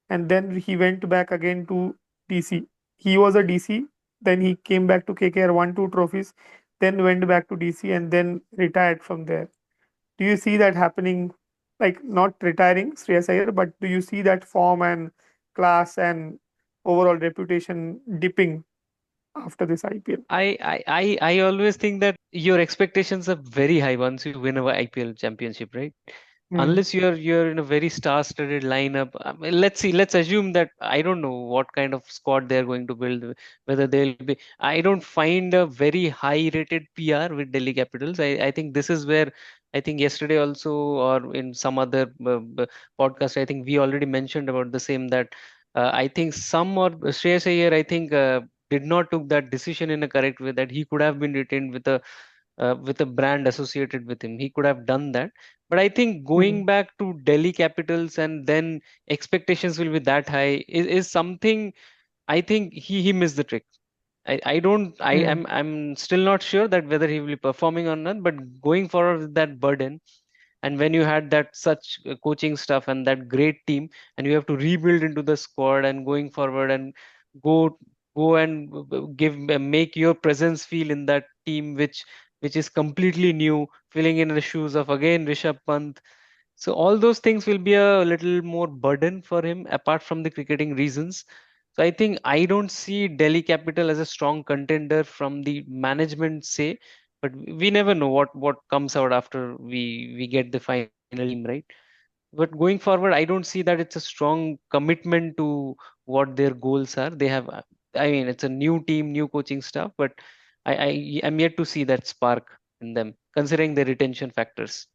and then he went back again to DC. He was a DC, then he came back to KKR, won 2 trophies. then went back to DC and then retired from there. Do you see that happening? Like not retiring Shreyas Iyer, but do you see that form and class and overall reputation dipping after this IPL? I always think that your expectations are very high once you win a IPL championship, right? Hmm. Unless you're in a very star-studded lineup. I mean, let's assume that I don't know what kind of squad they're going to build, whether they'll be. I don't find a very high-rated PR with Delhi Capitals. I think this is where I think yesterday also or in some other podcast, I think we already mentioned about the same that I think some or Shreyas Iyer I think did not took that decision in a correct way that he could have been retained with a brand associated with him. He could have done that. But I think Hmm. going back to Delhi Capitals and then expectations will be that high is something I think he missed the trick. I don't I Hmm. am I'm still not sure that whether he will be performing or not, but going forward with that burden and when you had that such coaching stuff and that great team and you have to rebuild into the squad and going forward and go go and give make your presence feel in that team which is completely new, filling in the shoes of again Rishabh Pant. So all those things will be a little more burden for him apart from the cricketing reasons. So I think I don't see Delhi Capital as a strong contender from the management say, but we never know what comes out after we get the final team, right? But going forward, I don't see that it's a strong commitment to what their goals are. They have, I mean, it's a new team, new coaching staff, but I am yet to see that spark in them, considering the retention factors.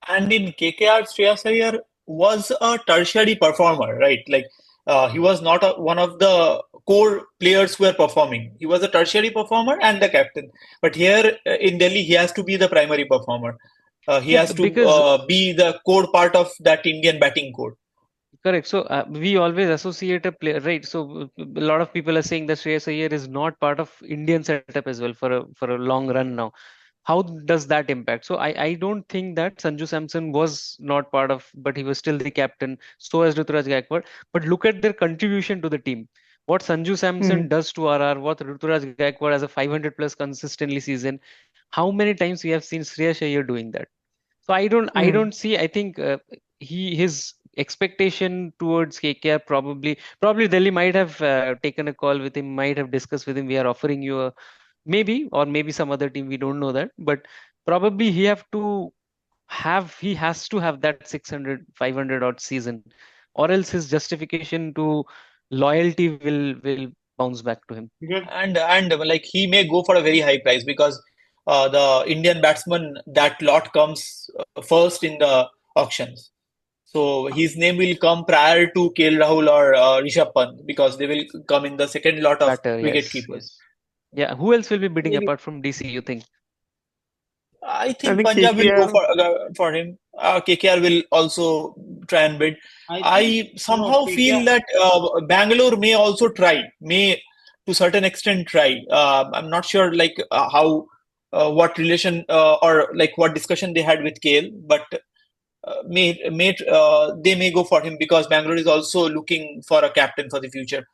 And in KKR, Shreyas Iyer was a tertiary performer, right? Like he was not one of the core players who were performing. He was a tertiary performer and the captain. But here in Delhi, he has to be the primary performer. He Yeah, has to because be the core part of that Indian batting core. correct. So we always associate a player, right? So a lot of people are saying that Shreyas Iyer is not part of Indian setup as well for a long run now. How does that impact? So I don't think that Sanju Samson was not part of, but he was still the captain. So as Ruturaj Gaikwad. But look at their contribution to the team. What Sanju Hmm. Samson does to RR, what Ruturaj Gaikwad as a 500 plus consistently season. How many times we have seen Shreyas Iyer doing that? So I Hmm. don't see. I think his expectation towards KKR probably Delhi might have taken a call with him, might have discussed with him. We are offering you a maybe or maybe some other team. We don't know that, but probably he has to have that 600 500 odd season, or else his justification to loyalty will bounce back to him. Because And like he may go for a very high price because the Indian batsman that lot comes first in the auctions. So his name will come prior to KL Rahul or Rishabh Pant because they will come in the second lot of Batter, wicket yes, keepers. yes. Yeah, who else will be bidding Maybe apart from DC? You think? I I think think Punjab will go KKR. for him. KKR will also try and bid. I think I no somehow feel KKR. that Bangalore may also try, may to certain extent try. I'm not sure like how what relation or like what discussion they had with KL, but they may go for him because Bangalore is also looking for a captain for the future.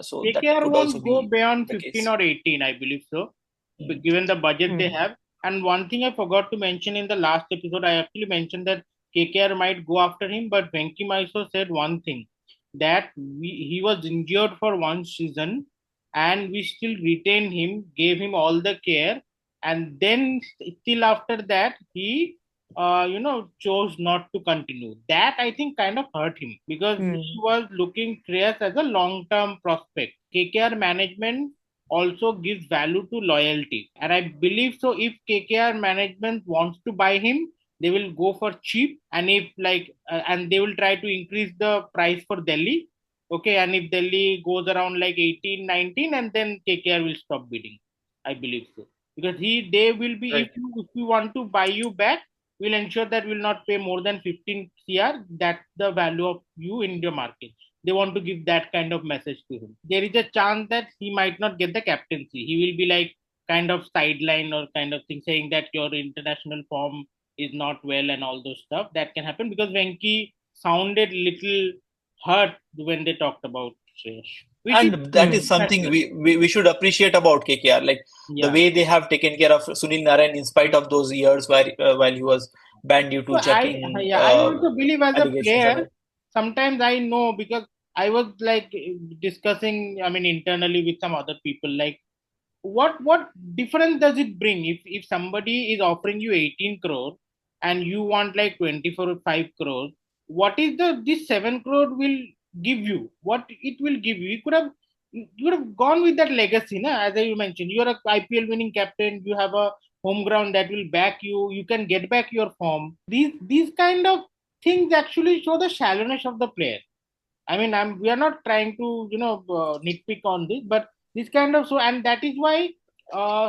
So that KKR could also won't go be beyond the 15 case. or 18, I believe so, Hmm. given the budget they Hmm. have. And one thing I forgot to mention in the last episode, I actually mentioned that KKR might go after him, but Venki Mysore said one thing that he was injured for one season and we still retained him, gave him all the care, and then still after that, he chose not to continue. That I think kind of hurt him because he Hmm. was looking Shreyas as a long term prospect. KKR management also gives value to loyalty, and I believe so. If KKR management wants to buy him, they will go for cheap, and if and they will try to increase the price for Delhi. Okay, and if Delhi goes around like 18, 19, and then KKR will stop bidding. I believe so because they will be Right. if we want to buy you back, we'll ensure that we'll not pay more than 15 cr. That's the value of you in the market. They want to give that kind of message to him. There is a chance that he might not get the captaincy. He will be like kind of sideline or kind of thing saying that your international form is not well and all those stuff. That can happen because Venki sounded little hurt when they talked about Shreyas. which is And that is Mm. something factor. we should appreciate about KKR, like the Yeah. way they have taken care of Sunil Narayan in spite of those years where while he was banned due So to checking I also believe as a allegations and player, all. sometimes I know because I was like discussing, I mean, internally with some other people, like what difference does it bring if somebody is offering you 18 crore and you want like 24 or 5 crores? What is the this 7 crore will give you? What it will give you? You could have gone with that legacy, na? As I mentioned, you're a IPL winning captain. You have a home ground that will back you. You can get back your form. These kind of things actually show the shallowness of the player. I mean, we are not trying to, nitpick on this, but this kind of so, and that is why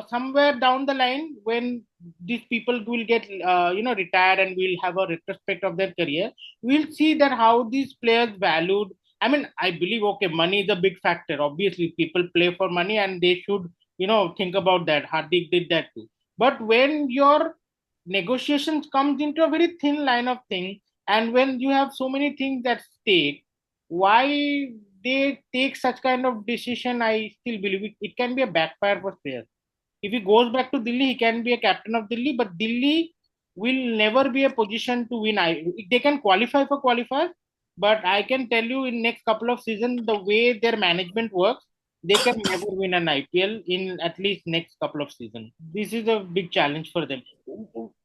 somewhere down the line, when these people will get, retired and we'll have a retrospect of their career, we'll see that how these players valued. I mean, I believe, okay, money is a big factor. Obviously, people play for money and they should, think about that. Hardik did that too. But when your negotiations comes into a very thin line of things, and when you have so many things at stake, why they take such kind of decision, I still believe it can be a backfire for players. If he goes back to Delhi, he can be a captain of Delhi, but Delhi will never be a position to win. They can qualify for qualifiers, but I can tell you in next couple of seasons, the way their management works, they can never win an IPL in at least next couple of seasons. This is a big challenge for them.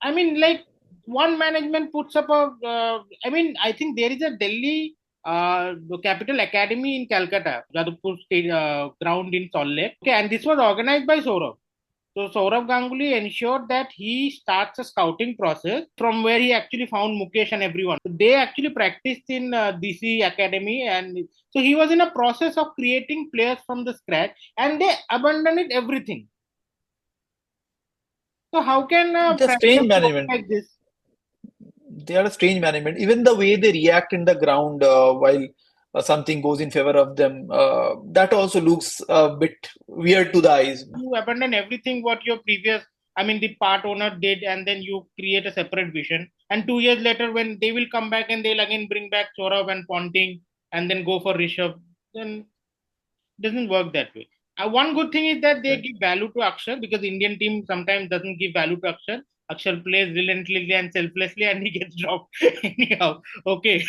I mean, like one management puts up a. I mean, I think there is a Delhi the Capital Academy in Calcutta, Jadavpur State ground in Salt Lake. Okay, and this was organized by Saurabh. So Saurabh Ganguly ensured that he starts a scouting process from where he actually found Mukesh and everyone. So they actually practiced in DC Academy, and so he was in a process of creating players from the scratch, and they abandoned everything. So how can a The strange franchise work management. like this? They are a strange management. Even the way they react in the ground while something goes in favor of them, that also looks a bit weird to the eyes. You abandon everything what your previous, I mean, the part owner did, and then you create a separate vision. And 2 years later, when they will come back and they'll again bring back Saurabh and Ponting and then go for Rishabh, then it doesn't work that way. One good thing is that they Right. give value to Akshar because Indian team sometimes doesn't give value to Akshar. Akshar plays relentlessly and selflessly and he gets dropped anyhow. Okay.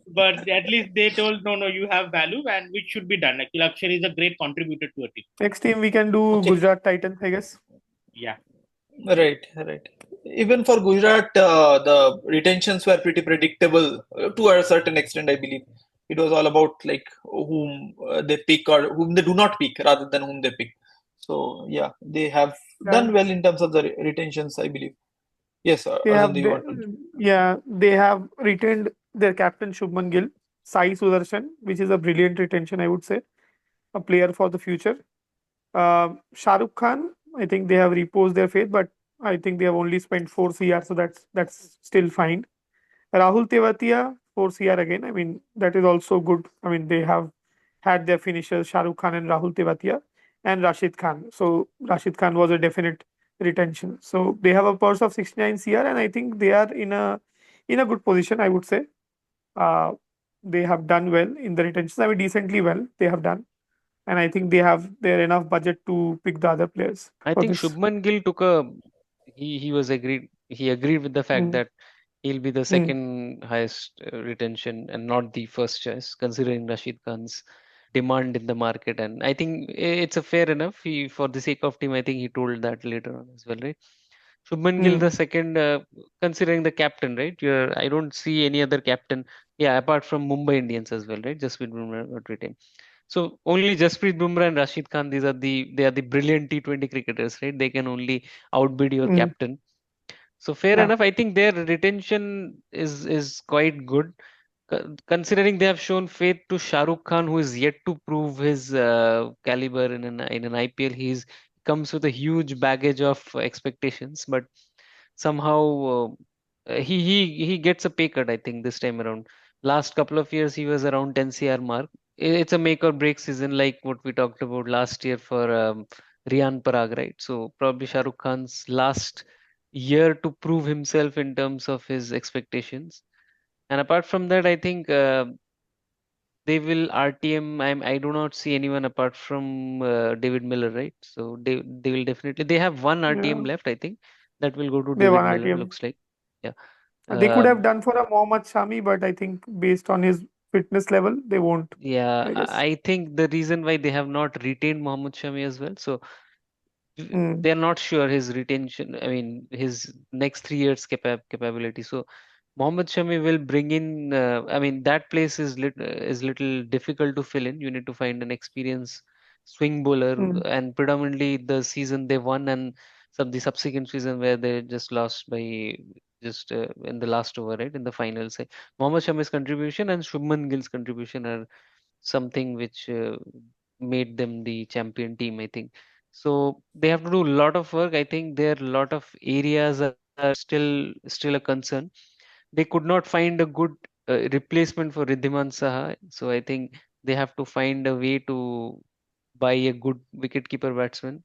But at least they told, no, no, you have value and which should be done. Actually, Akshar is a great contributor to a team. Next team we can do Okay. Gujarat Titans, I guess. Yeah. Right, right. Even for Gujarat, the retentions were pretty predictable to a certain extent, I believe. It was all about like whom they pick or whom they do not pick rather than whom they pick. So yeah, they have Yeah, done well in terms of the retentions, I believe. Yes, they Arjun, have do you want to? they have retained their captain Shubman Gill, Sai Sudarshan, which is a brilliant retention, I would say, a player for the future. Shah Rukh Khan, I think they have reposed their faith, but I think they have only spent 4 CR, so that's still fine. Rahul Tewatia, 4 CR again. I mean, that is also good. I mean, they have had their finishers, Shah Rukh Khan and Rahul Tewatia, and Rashid Khan. So Rashid Khan was a definite retention. So they have a purse of 69 CR, and I think they are in a good position, I would say. Uh, they have done well in the retentions. I mean, decently well they have done, and I think they have their enough budget to pick the other players I for think this. Shubman Gill took a he agreed with the fact Mm, that he'll be the mm, second highest retention and not the first choice, considering Rashid Khan's demand in the market. And I think it's a fair enough. He, for the sake of team, I think he told that later on as well, right? Shubman Gill mm, the second, considering the captain, right? I don't see any other captain, yeah, apart from Mumbai Indians as well, right? Just with Bumrah got retained. So only Jasprit Bumrah and Rashid Khan, they are the brilliant T20 cricketers, right? They can only outbid your mm. captain. So fair Yeah, enough. I think their retention is quite good, considering they have shown faith to Shah Rukh Khan, who is yet to prove his caliber in an IPL. He's comes with a huge baggage of expectations, but somehow he gets a pay cut. I think this time around. Last couple of years, he was around 10 CR mark. It's a make or break season, like what we talked about last year for Riyan Parag, right? So probably Shah Rukh Khan's last year to prove himself in terms of his expectations. And apart from that, I think they will RTM. I do not see anyone apart from David Miller, right? So they will definitely, they have one RTM Yeah, left, I think, that will go to they David won Miller, ITM. looks like. Yeah. They could have Um, done for a Mohammad Shami, but I think based on his fitness level, they won't, yeah, I guess. I think the reason why they have not retained Mohammad Shami as well. So Mm. they're not sure his retention, I mean his next 3 years capability. So Mohammad Shami will bring in, I mean that place is little difficult to fill in. You need to find an experienced swing bowler, Mm. and predominantly the season they won and the subsequent season where they just lost by just in the last over, right, in the finals. Mohammad Shami's contribution and Shubman Gill's contribution are something which made them the champion team, I think. So they have to do a lot of work. I think there are a lot of areas are still a concern. They could not find a good replacement for Ridhiman Saha. So I think they have to find a way to buy a good wicketkeeper batsman.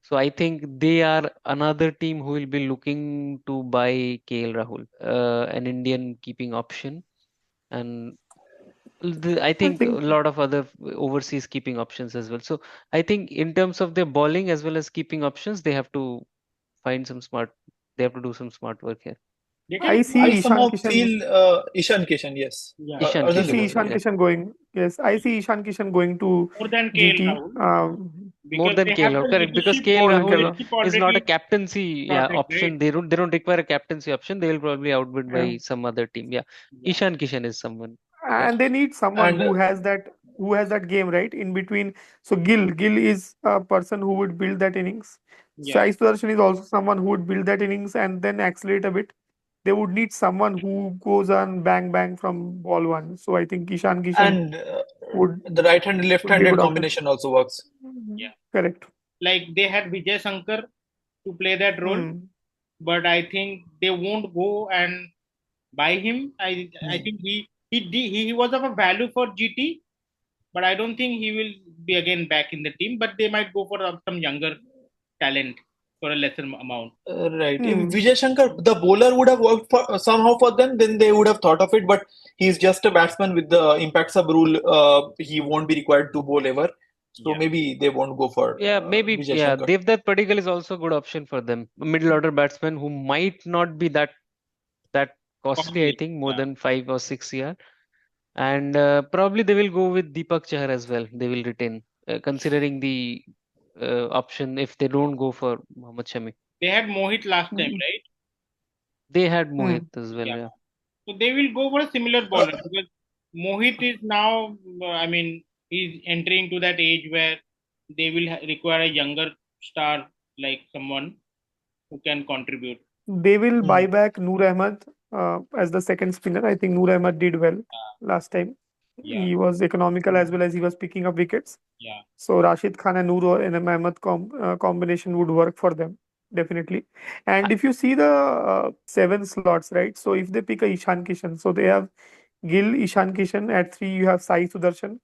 So I think they are another team who will be looking to buy KL Rahul, an Indian keeping option. And I I think a think lot of other overseas keeping options as well. So I think in terms of their bowling as well as keeping options, they have to find some smart. They have to do some smart work here. They I can I see buy. Ishan somehow Kishan. feel Ishan Kishan, yes. Yeah, Ishan I Arjun, Kishan see as go well. Ishan ahead. Yeah, Kishan going. Yes, I see Ishan Kishan going to more than KL GT. Rahul, more because than they KL have Rahul, the correct? Because leadership KL More than Rahul Kerala. leadership is not a already captaincy, yeah, sorted, option. right? They don't require a captaincy option. They will probably outbid Yeah. by some other team. Yeah, Yeah. Ishan Kishan is someone. Yeah, And they need someone And who has that game right in between. So Gill is a person who would build that innings. Yeah. Sai Sudarshan is also someone who would build that innings and then accelerate a bit. They would need someone who goes on bang bang from ball one. So I think Ishan Kishan and would the right-handed, would be a left-handed good option. combination also works. Mhm. Yeah. Correct. Like they had Vijay Shankar to play that role, Hmm. but I think they won't go and buy him. I Hmm. think he was of a value for GT, but I don't think he will be again back in the team. But they might go for some younger talent for a lesser amount. Right. If Hmm. Vijay Shankar, the bowler would have worked for somehow for them, then they would have thought of it. But he's just a batsman with the impact sub rule. He won't be required to bowl ever. So Yeah. maybe they won't go for yeah, maybe. Vijay Yeah, Shankar. Devdutt Padikkal is also a good option for them. A middle order batsman who might not be that costly, I Costly. think, more Yeah. than 5 or 6 year. And probably they will go with Deepak Chahar as well. They will retain, considering the option if they don't go for Mohammad Shami. They had Mohit last time, Hmm. right? They had Hmm. Mohit as well. Yeah. Yeah, So they will go for a similar bowler because Mohit is now, I mean, he's entering to that age where they will require a younger star like someone who can contribute. They will Hmm. buy back Noor Ahmed as the second spinner. I think Noor Ahmed did well last time. Yeah, He was economical as well as he was picking up wickets. yeah, So Rashid Khan and Noor and Ahmed combination would work for them definitely. I, And if you see the seven slots, right? So if they pick a Ishan Kishan, so they have Gill, Ishan Kishan. At three, you have Sai Sudarshan.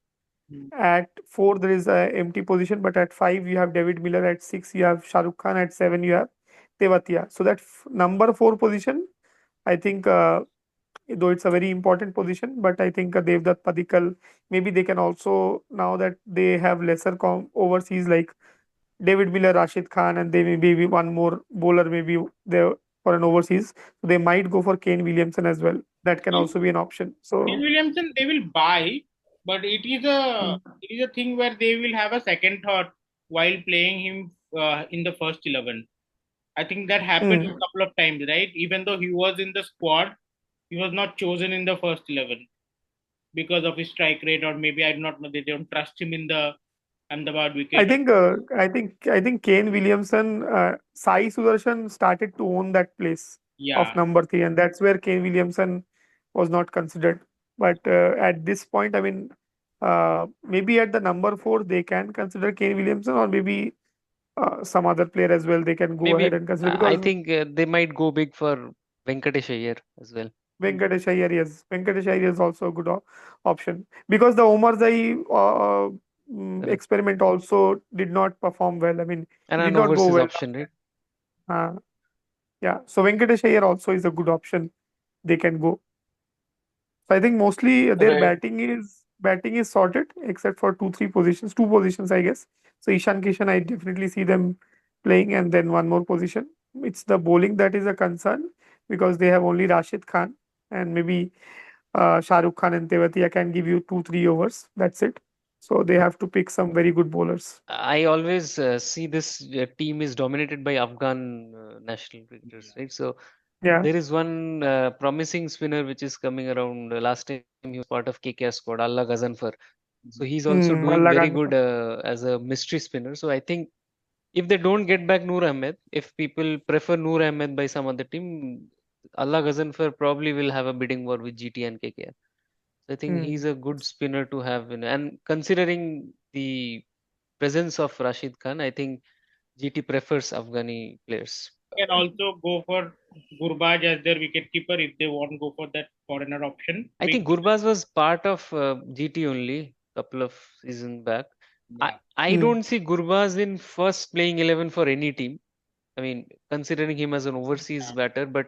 mm, At four, there is a empty position, but at five, you have David Miller. At six, you have Shah Rukh Khan. At seven, you have Tewatia. So that number four position, I think, though it's a very important position, but I think Devdutt Padikkal, maybe they can also, now that they have lesser overseas like David Miller, Rashid Khan, and they maybe be one more bowler, maybe there for an overseas. So they might go for Kane Williamson as well. That can also be an option. Kane So, Williamson they will buy, but mm, it is a thing where they will have a second thought while playing him in the first 11. I think that happened a mm. couple of times, right? Even though he was in the squad, he was not chosen in the first 11 because of his strike rate, or maybe I do not know. They don't trust him in the Ahmedabad I wicket. think Kane Williamson, Sai Sudarshan started to own that place of Yeah, number three, and that's where Kane Williamson was not considered. But at this point, I mean, maybe at the number four they can consider Kane Williamson, or maybe some other player as well. They can go maybe ahead and consider I because think they might go big for Venkatesh Iyer as well. Venkatesh Iyer, yes, Venkatesh Iyer is also a good option because the Omar Zai Correct. experiment also did not perform well. I mean, And he did an not go overseas well. option, right? Uh, yeah, so Venkatesh Iyer also is a good option. They can go. So I think mostly their Right. batting is batting is sorted except for two positions, I guess. So Ishan Kishan, I definitely see them playing, and then one more position. It's the bowling that is a concern because they have only Rashid Khan and maybe Shah Rukh Khan and Tewatia can give you 2-3 overs. That's it. So they have to pick some very good bowlers. I always see this team is dominated by Afghan national cricketers, right? So Yeah. there is one promising spinner which is coming around. Last time he was part of KKR squad, Allah Ghazanfar. So he's also doing Allah very Khan. good as a mystery spinner. So I think if they don't get back Noor Ahmed, if people prefer Noor Ahmed by some other team, Allah Ghazanfar probably will have a bidding war with GT and KKR. So I think he's a good spinner to have and considering the presence of Rashid Khan, I think GT prefers Afghani players. Can also go for Gurbaj as their wicketkeeper if they want to go for that foreigner option. I think Gurbaz was part of GT only couple of seasons back. Yeah. I don't see Gurbaz in first playing 11 for any team. I mean, considering him as an overseas batter, but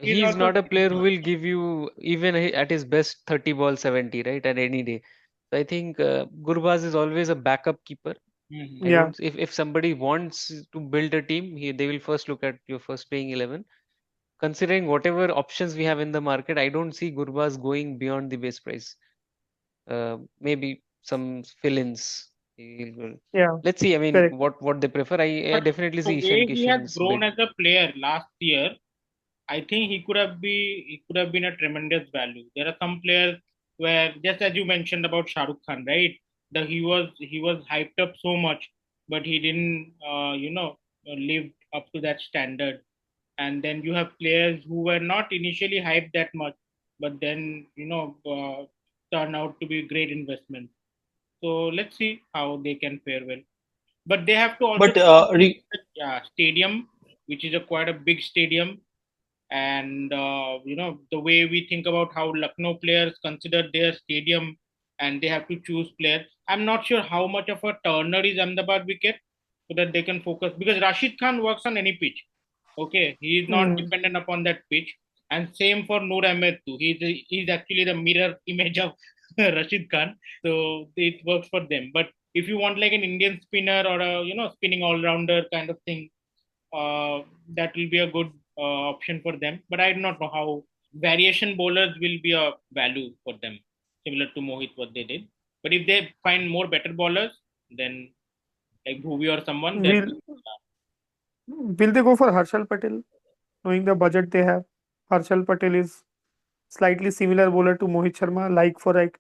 He's he's also not a player who will give you even at his best 30 ball 70, right? At any day. So I think Gurbaz is always a backup keeper. Mhm. I Yeah. don't if somebody wants to build a team, they will first look at your first playing 11. Considering whatever options we have in the market, I don't see Gurbaz going beyond the base price. Maybe some fill-ins. Yeah. Let's see. I mean, Correct. what they prefer. I But definitely the see Ishan way he has Kishan's grown bid. as a player last year, I think he could have been a tremendous value. There are some players where, just as you mentioned about Shah Rukh Khan, right? He was hyped up so much, but he didn't live up to that standard. And then you have players who were not initially hyped that much, but then turn out to be great investments. So let's see how they can fare well. But they have to also But yeah, stadium, which is a quite a big stadium, and the way we think about how Lucknow players consider their stadium and they have to choose players. I'm not sure how much of a turner is Ahmedabad wicket so that they can focus because Rashid Khan works on any pitch. Okay, he is not Mm. dependent upon that pitch, and same for Noor Ahmed too. He's actually the mirror image of Rashid Khan, so it works for them. But if you want like an Indian spinner or a spinning all rounder kind of thing, that will be a good option for them. But I do not know how variation bowlers will be a value for them, similar to Mohit what they did. But if they find more better bowlers, then like Bhuvi or someone, then Will they go for Harshal Patel, knowing the budget they have? Harshal Patel is slightly similar bowler to Mohit Sharma,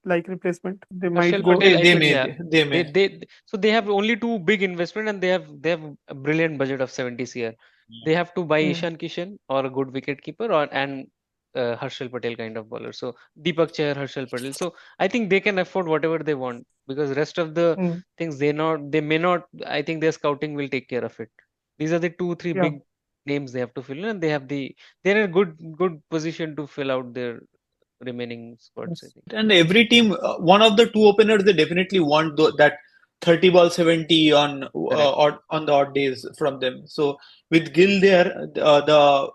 like replacement. They might Harshal go. Patel, I they think, may yeah. they may. So they have only two big investment and they have a brilliant budget of 70 CR. They have to buy Mm. Ishan Kishan or a good wicket keeper or and Harshal Patel kind of bowler. So Deepak Chahar, Harshal Patel. So I think they can afford whatever they want because rest of the Mm. things they may not. I think their scouting will take care of it. These are the two three Yeah. big names they have to fill in and they're in a good position to fill out their remaining squads. I Yes. think. And every team, one of the two openers, they definitely want that 30 ball 70 on Correct. on the odd days from them. So with Gill there, the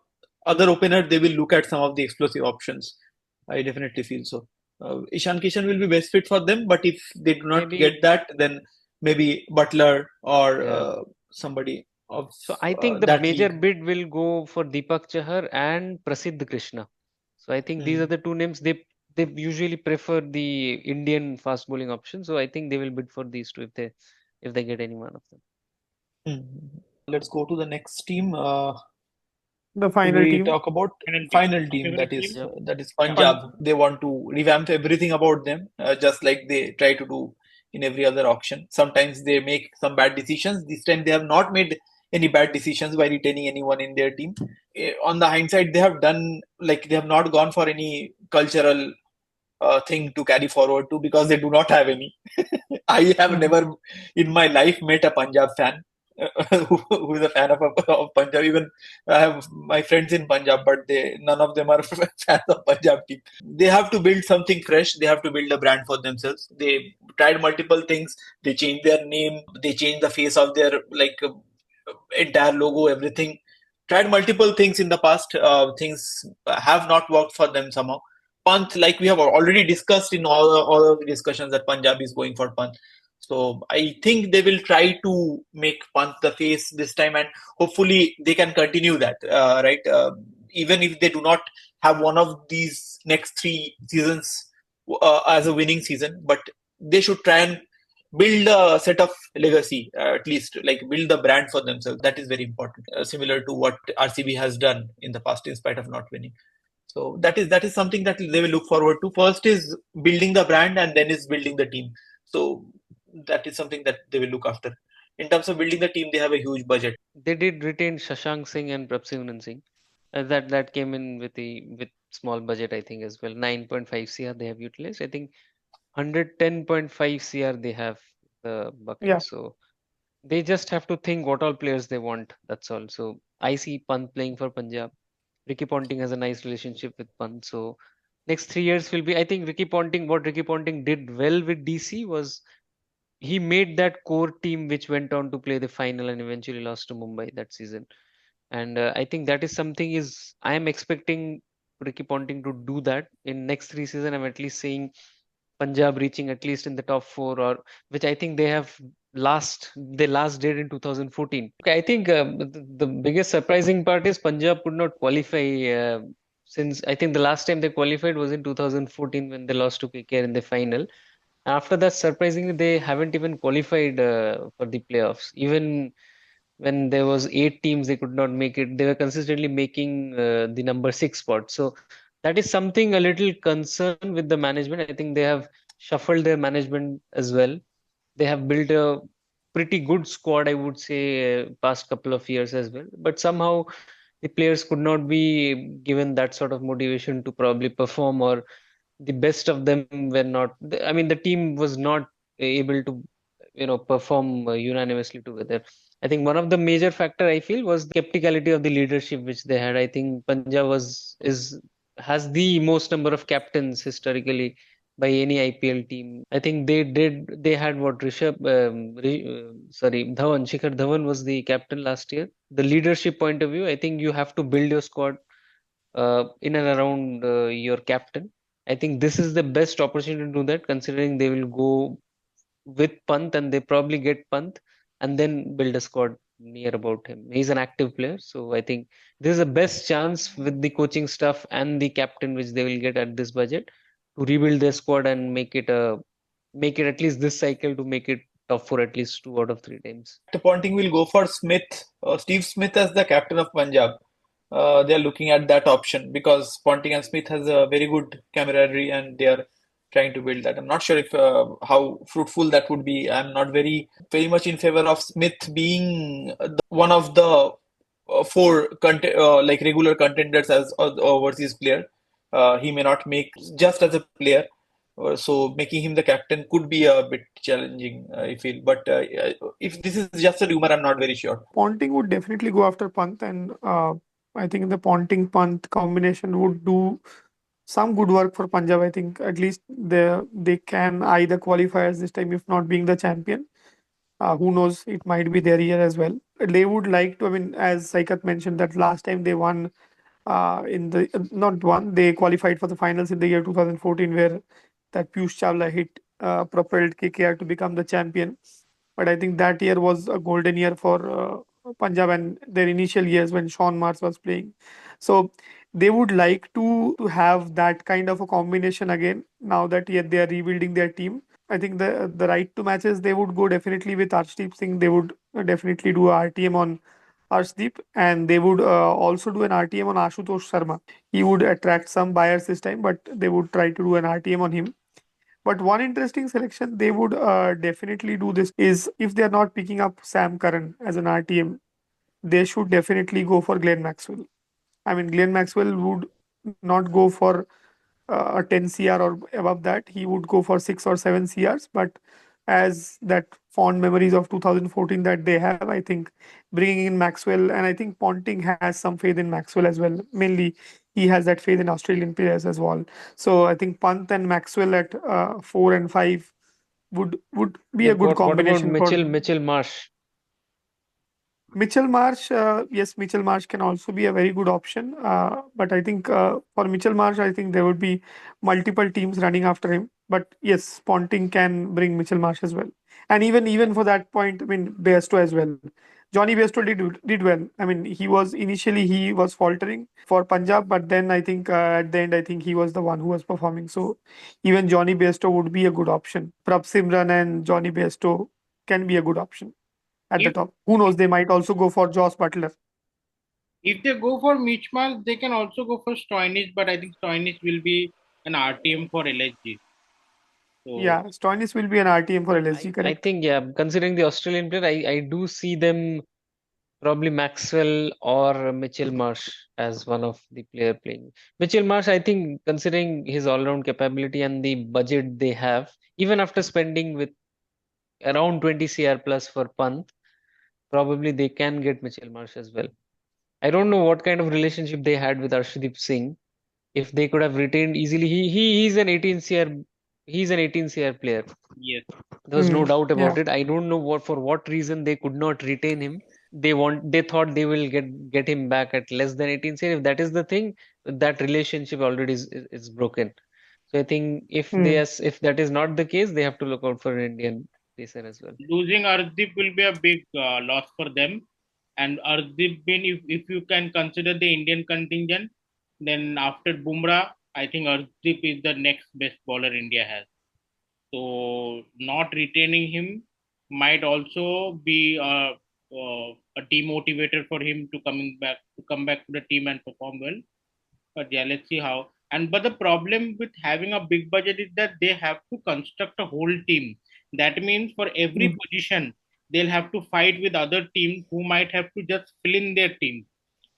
other opener, they will look at some of the explosive options. I definitely feel so. Ishan Kishan will be best fit for them, but if they do not Maybe get that, then maybe Butler or yeah. somebody of So I think the that major league. bid will go for Deepak Chahar and Prasidh Krishna. So I think these are Mm. the two names they usually prefer the Indian fast bowling option. So I think they will bid for these two if they get any one of them. Mm. Let's go to the next team. The Should final we team. talk about final team, final team favorite team. Yep. that is Yeah. Punjab? They want to revamp everything about them, just like they try to do in every other auction. Sometimes they make some bad decisions. This time they have not made any bad decisions by retaining anyone in their team. On the hindsight, they have done like they have not gone for any cultural thing to carry forward to because they do not have any. I have Mhm. never in my life met a Punjab fan who is a fan of Punjab. Even I have my friends in Punjab, but none of them are fans of Punjab team. They have to build something fresh. They have to build a brand for themselves. They tried multiple things. They changed their name. They changed the face of their entire logo, everything. Tried multiple things in the past. Things have not worked for them somehow. Pant, like we have already discussed in all of the discussions, that Punjab is going for Pant. So I think they will try to make Pant the face this time, and hopefully they can continue that. Right, even if they do not have one of these next 3 seasons as a winning season, but they should try and build a set of legacy, at least like build the brand for themselves. That is very important, similar to what RCB has done in the past in spite of not winning. So that is something that they will look forward to. First is building the brand, and then is building the team. So that is something that they will look after. In terms of building the team, they have a huge budget. They did retain Shashank Singh and Prabhsivanan Singh. That came in with small budget, I think, as well. 9.5 CR they have utilized. I think 110.5 CR they have the bucket. Yeah. So they just have to think what all players they want. That's all. So I see Pant playing for Punjab. Ricky Ponting has a nice relationship with Pant. So next 3 years will be, I think, what Ricky Ponting did well with DC was he made that core team which went on to play the final and eventually lost to Mumbai that season. And I think that is something is I am expecting Ricky Ponting to do that in next 3 seasons. I'm at least saying Punjab reaching at least in the top four, or which I think they last did in 2014. Okay, I think the biggest surprising part is Punjab could not qualify since I think the last time they qualified was in 2014 when they lost to KKR in the final. After that, surprisingly, they haven't even qualified for the playoffs. Even when there was 8 teams, they could not make it. They were consistently making the number 6 spot. So that is something a little concern with the management. I think they have shuffled their management as well. They have built a pretty good squad, I would say, past couple of years as well. But somehow the players could not be given that sort of motivation to probably perform, or the best of them were not. I mean, the team was not able to, perform unanimously together. I think one of the major factor I feel was the skepticality of the leadership which they had. I think Punjab is has the most number of captains historically by any IPL team. I think they had what Dhawan, Shikhar Dhawan was the captain last year. The leadership point of view, I think you have to build your squad in and around your captain. I think this is the best opportunity to do that, considering they will go with Pant and they probably get Pant and then build a squad near about him. He's an active player, so I think this is the best chance with the coaching staff and the captain which they will get at this budget to rebuild their squad and make it at least this cycle to make it top four at least 2 out of 3 times. Ponting will go for Steve Smith as the captain of Punjab. They are looking at that option because Ponting and Smith has a very good camaraderie, and they are trying to build that. I'm not sure if how fruitful that would be. I'm not very much in favor of Smith being one of the four like regular contenders as overseas player. He may not make just as a player. So making him the captain could be a bit challenging, I feel. But if this is just a rumor, I'm not very sure. Ponting would definitely go after Pant, and I think the Ponting Pant combination would do some good work for Punjab. I think at least they can either qualify as this time, if not being the champion. Who knows? It might be their year as well. They would like to. I mean, as Saikat mentioned, that last time they won in the not won, they qualified for the finals in the year 2014, where that Piyush Chawla hit propelled KKR to become the champion. But I think that year was a golden year for Punjab and their initial years when Sean Mars was playing. So they would like to have that kind of a combination again. Now that yet they are rebuilding their team, I think the right to matches they would go definitely with Arshdeep Singh. They would definitely do a RTM on Arshdeep, and they would also do an RTM on Ashutosh Sharma. He would attract some buyers this time, but they would try to do an RTM on him. But one interesting selection they would definitely do this is if they are not picking up Sam Curran as an RTM, they should definitely go for Glenn Maxwell. I mean, Glenn Maxwell would not go for a 10 CR or above that. He would go for 6 or 7 CRs. But as that fond memories of 2014 that they have, I think bringing in Maxwell, and I think Ponting has some faith in Maxwell as well. Mainly, he has that faith in Australian players as well. So I think Pant and Maxwell at 4 and 5 would be a good What about combination for. Mitchell Marsh? Mitchell Marsh, yes, Mitchell Marsh can also be a very good option. But I think for Mitchell Marsh, I think there would be multiple teams running after him. But yes, Ponting can bring Mitchell Marsh as well. And even for that point, I mean, Bairstow as well. Johnny Bairstow did well. I mean, he was faltering for Punjab, but then I think at the end, I think he was the one who was performing. So even Johnny Bairstow would be a good option. Prab Simran and Johnny Bairstow can be a good option at the If top. Who knows? They might also go for Joss Butler. if they go for Mitchell, they can also go for Stoinis, but I think Stoinis will be an RTM for LSG. So Yeah, Stoinis will be an RTM for LSG, I correct? think, yeah, considering the Australian player, I do see them probably Maxwell or Mitchell Marsh as one of the player playing. Mitchell Marsh, I think, considering his all-round capability and the budget they have, even after spending with around 20 CR plus for Pant, probably they can get Mitchell Marsh as well. I don't know what kind of relationship they had with Arshdeep Singh. If they could have retained easily, he's an 18 CR, he's an 18 CR player. yes, There was no doubt Yeah. about it. I don't know for what reason they could not retain him. They thought they will get him back at less than 18 CR. If that is the thing, that relationship already is broken. So I think Hmm. if that is not the case, they have to look out for an Indian pacer as well. losing Arshdeep will be a big loss for them. And Arshdeep, if you can consider the Indian contingent, then after Bumrah, I think Arshdeep is the next best bowler India has. So not retaining him might also be a demotivator for him to come back to the team and perform well. But yeah, let's see how. And but the problem with having a big budget is that they have to construct a whole team. That means for every Hmm. position, they'll have to fight with other teams who might have to just fill in their team.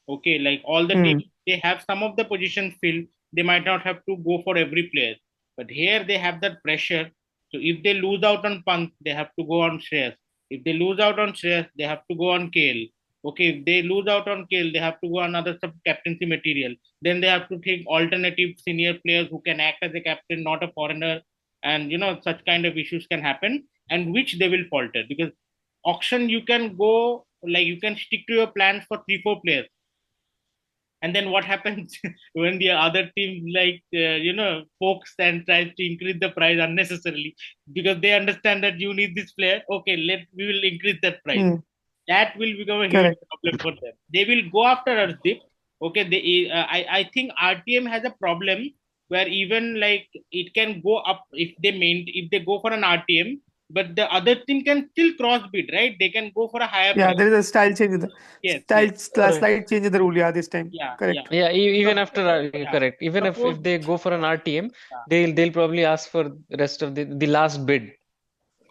Okay, like all the Hmm. teams, they have some of the positions filled. They might not have to go for every player, but here they have that pressure. So if they lose out on Pant, they have to go on Shreyas. If they lose out on Shreyas, they have to go on KL. Okay, if they lose out on KL, they have to go on another sub captaincy material. Then they have to take alternative senior players who can act as a captain, not a foreigner, and such kind of issues can happen, and which they will falter because auction you can go like you can stick to your plans for 3 4 players, and then what happens when the other team pokes and tries to increase the price unnecessarily because they understand that you need this player. Okay, we will increase that price. Hmm. That will become a huge Correct. problem for them. They will go after Arshdeep. Okay, I think RTM has a problem where even like it can go up if they go for an RTM, but the other team can still cross bid, right? They can go for a higher Yeah, price. there is a style change in the Yes, yes. slight Right. change in the rule. Yeah, this time. Yeah, yeah. Correct. Yeah, even after Yeah. correct. Even Suppose if they go for an RTM, yeah, they'll probably ask for the rest of the last bid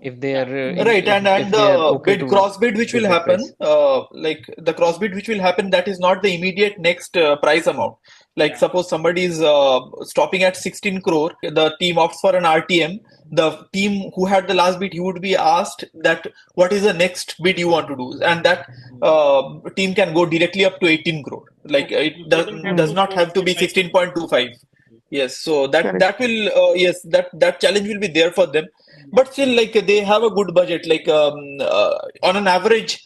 if they yeah. are Hmm. Right, and if they are the okay bid to cross bid which will bid that happen, price. like the cross bid which will happen, that is not the immediate next price amount. Like Yeah. suppose somebody is stopping at 16 crore, the team opts for an RTM. The team who had the last bid, he would be asked that what is the next bid you want to do, and that team can go directly up to 18 crore. Like Okay. it So they don't have does Hmm. to not go have to bid be by bid. 16.25. Yes, so Correct. that will yes, that challenge will be there for them, but still like they have a good budget, like on an average,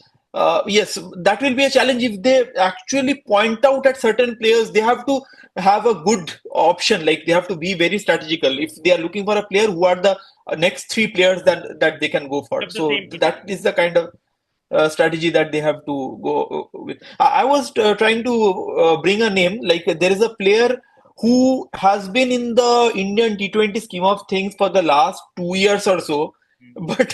yes, that will be a challenge if they actually point out at certain players. They have to have a good option, like they have to be very strategical if they are looking for a player who are the next 3 players that they can go for. Of the So same position. that is the kind of strategy that they have to go with. I was trying to bring a name, like there is a player who has been in the Indian T20 scheme of things for the last 2 years or so. But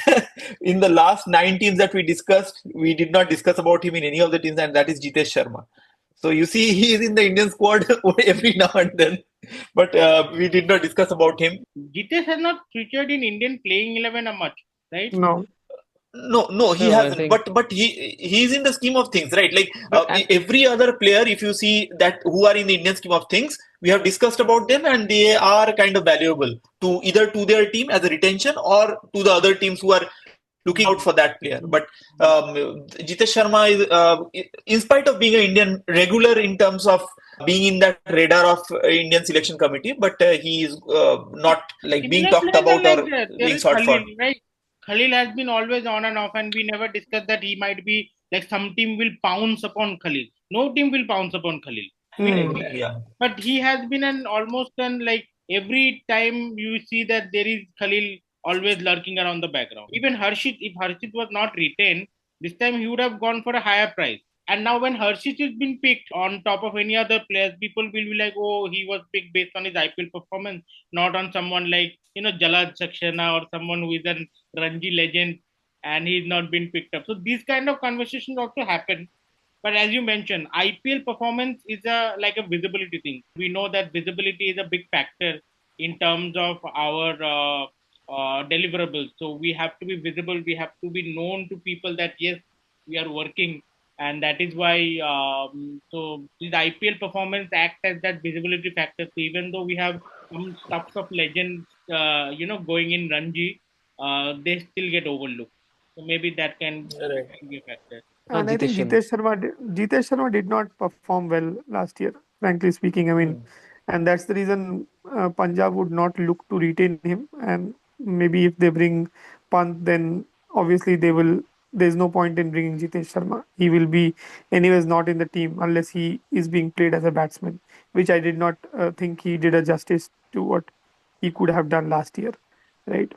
in the last 9 teams that we discussed, we did not discuss about him in any of the teams, and that is Jitesh Sharma. So you see, he is in the Indian squad every now and then, but we did not discuss about him. Jitesh has not featured in Indian playing 11 a much, right? No. No, he No, I hasn't. think, But he's in the scheme of things, right? Like but and every other player, if you see that who are in the Indian scheme of things, we have discussed about them, and they are kind of valuable to either to their team as a retention or to the other teams who are looking out for that player. But Jitesh Sharma is, in spite of being an Indian regular in terms of being in that radar of Indian selection committee, but he is not like being Similar talked players are about like or that. There being is sought Khalil, for. right? Khalil has been always on and off, and we never discussed that he might be like some team will pounce upon Khalil. No team will pounce upon Khalil. We know Hmm. that. Yeah. But he has been an almost an like every time you see that there is Khalil always lurking around the background. Even Harshit, if Harshit was not retained, this time he would have gone for a higher price. And now when Harshit has been picked on top of any other players, people will be like, oh, he was picked based on his IPL performance, not on someone like, Jalaj Saxena or someone who is a Ranji legend and he's not been picked up. So these kind of conversations also happen. But as you mentioned, IPL performance is a like a visibility thing. We know that visibility is a big factor in terms of our deliverables. So we have to be visible. We have to be known to people that yes, we are working, and that is why. So these IPL performance act as that visibility factor. So even though we have some stuffs of legends, going in Ranji, they still get overlooked. So maybe Right. that can be a factor. No, And I think Jitesh Sharma. Jitesh Sharma did not perform well last year, frankly speaking. I mean, and that's the reason Punjab would not look to retain him. And maybe if they bring Pant, then obviously they will. There's no point in bringing Jitesh Sharma. He will be, anyways, not in the team unless he is being played as a batsman, which I did not think he did a justice to what he could have done last year, right?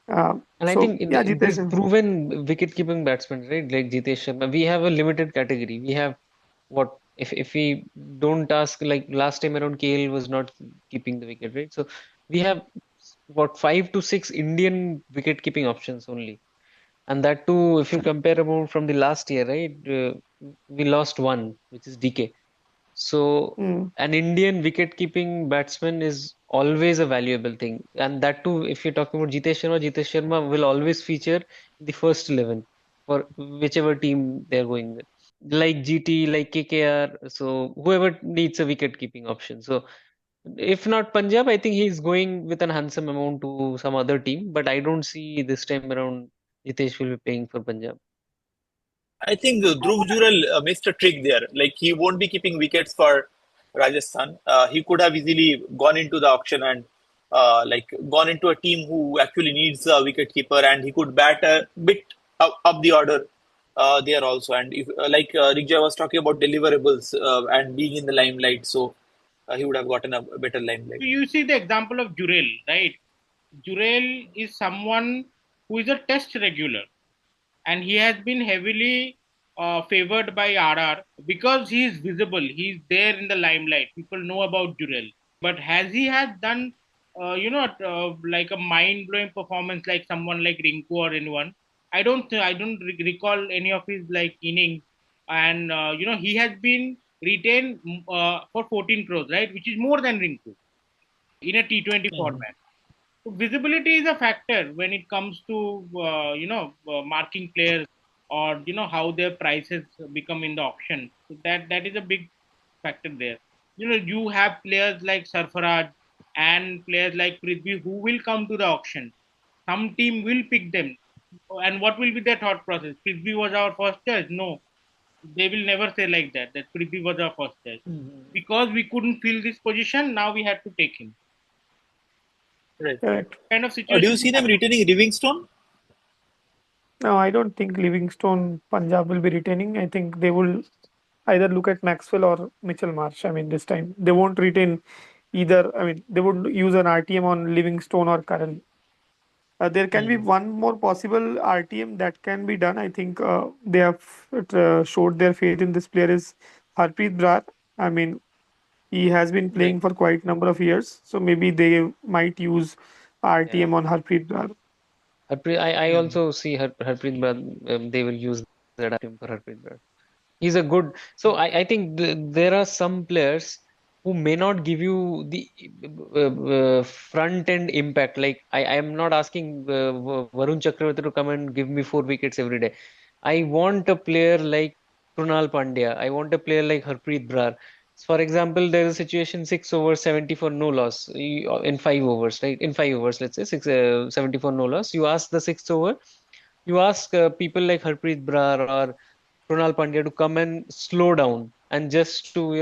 And I So think yeah, Jitesh these Sharma. proven wicket-keeping batsmen, right? Like Jitesh Sharma, we have a limited category. We have what if we don't ask like last time around KL was not keeping the wicket, right? So we have what 5 to 6 Indian wicket-keeping options only. And that too, if you compare about from the last year, right? We lost one, which is DK. So Mm, an Indian wicket-keeping batsman is always a valuable thing, and that too, if you're talking about Jitesh Sharma will always feature the first 11 for whichever team they're going with, like GT, like KKR. So whoever needs a wicket-keeping option. So if not Punjab, I think he's going with an handsome amount to some other team, but I don't see this time around Jitesh will be playing for Punjab. I think Dhruv Jural missed a trick there. Like he won't be keeping wickets for Rajasthan. He could have easily gone into the auction and like gone into a team who actually needs a wicket keeper, and he could bat a bit up the order there also. And if like Rigja was talking about deliverables and being in the limelight, so he would have gotten a better limelight. You see the example of Jurel, right? Jurel is someone who is a test regular, and he has been heavily favored by RR because he is visible. He's there in the limelight. People know about Jurel, but has he had done, like a mind blowing performance like someone like Rinku or anyone? I don't recall any of his like innings, and he has been retained for 14 crores, right, which is more than Rinku in a T20 format. So visibility is a factor when it comes to marking players or how their prices become in the auction. So that is a big factor there. You have players like Sarfaraj and players like Prithvi who will come to the auction. Some team will pick them, and what will be their thought process? Prithvi was our first choice. No, they will never say like that. That Prithvi was our first choice because we couldn't fill this position. Now we had to take him. Right. correct. Kind of Do you situation see them happen. retaining Livingstone? No, I don't think Livingstone Punjab will be retaining. I think they will either look at Maxwell or Mitchell Marsh. I mean, this time they won't retain either. I mean, they would use an RTM on Livingstone or Curran. There can be one more possible RTM that can be done. I think they have showed their faith in this player is Harpreet Brar. I mean, he has been Right. playing for quite a number of years, so maybe they might use Yeah. RTM on Harpreet Brar. I also see Harpreet Brar, they will use that item for Harpreet Brar. He's a good. So I think there are some players who may not give you the front end impact. Like I am not asking Varun Chakravarti to come and give me 4 wickets every day. I want a player like Krunal Pandya. I want a player like Harpreet Brar. For example, there is a situation 6 overs, 70 for no loss in 5 overs, right? In 5 overs, let's say 70 for no loss. You ask the sixth over, you ask people like Harpreet Brar or Krunal Pandya to come and slow down and just to,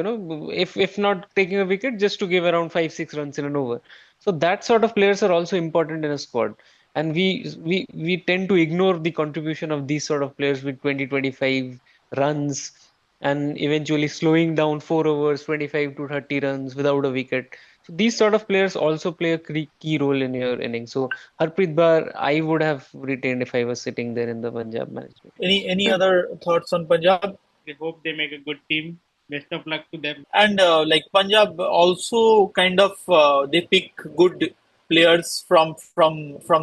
if not taking a wicket, just to give around 5 6 runs in an over. So that sort of players are also important in a squad. and we tend to ignore the contribution of these sort of players with 20-25 runs, and eventually slowing down 4 overs, 25 to 30 runs without a wicket. So these sort of players also play a key role in your innings. So Harpreet Bar, I would have retained if I was sitting there in the Punjab management. Any other thoughts on Punjab? I hope they make a good team. Best of luck to them. And like Punjab also kind of they pick good players from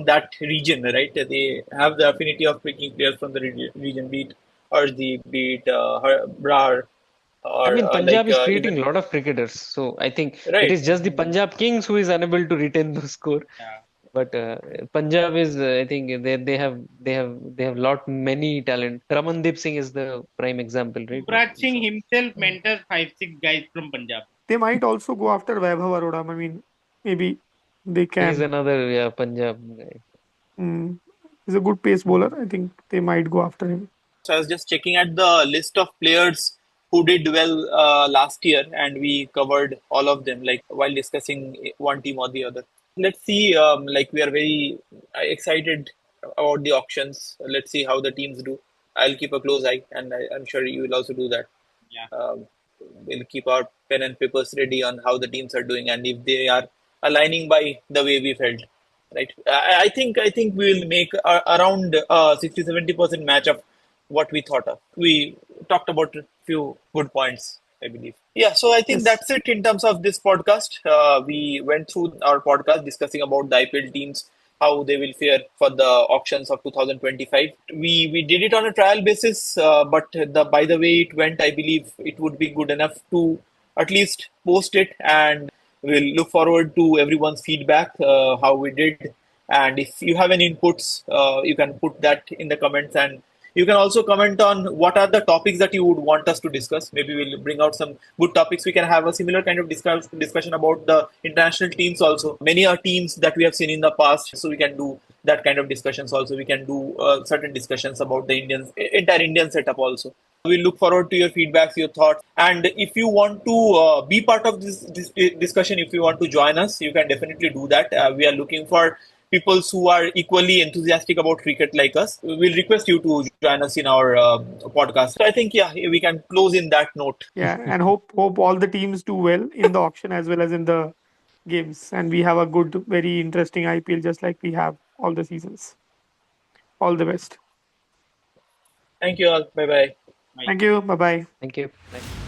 that region, right? They have the affinity of picking players from the region, be it Arshdeep, be it Brar, I or mean, Punjab is creating a even lot of cricketers, so I think it right. is just the Punjab Kings who is unable to retain the score. Yeah. But Punjab is, I think they have lot many talent. Ramandeep Singh is the prime example, right? Yuvraj Singh So himself mentors 5-6 guys from Punjab. They might also go after Vaibhav Arora. I mean, maybe they he's can. another Punjab guy. Mm. He's a good pace bowler. I think they might go after him. So I was just checking at the list of players who did well last year, and we covered all of them, like while discussing one team or the other. Let's see. Like we are very excited about the auctions. Let's see how the teams do. I'll keep a close eye, and I'm sure you will also do that. Yeah. We'll keep our pen and papers ready on how the teams are doing and if they are aligning by the way we felt. Right. I think we'll make around 60-70% match of what we thought of. We talked about a few good points, I believe. Yeah, so I think Yes. that's it in terms of this podcast. We went through our podcast discussing about the IPL teams, how they will fare for the auctions of 2025. We did it on a trial basis, but by the way it went, I believe it would be good enough to at least post it, and we'll look forward to everyone's feedback, how we did. And if you have any inputs, you can put that in the comments, and you can also comment on what are the topics that you would want us to discuss. Maybe we'll bring out some good topics. We can have a similar kind of discussion about the international teams also. Many are teams that we have seen in the past, so we can do that kind of discussions also. We can do certain discussions about the entire Indian setup also. We look forward to your feedbacks, your thoughts, and if you want to be part of this discussion, if you want to join us, you can definitely do that. We are looking for people who are equally enthusiastic about cricket like us. We'll request you to join us in our podcast. So I think yeah, we can close in that note. Yeah, and hope all the teams do well in the auction as well as in the games, and we have a good, very interesting IPL just like we have all the seasons. All the best. Thank you all. Bye bye. Bye. Thank you. Bye bye. Thank you. Bye.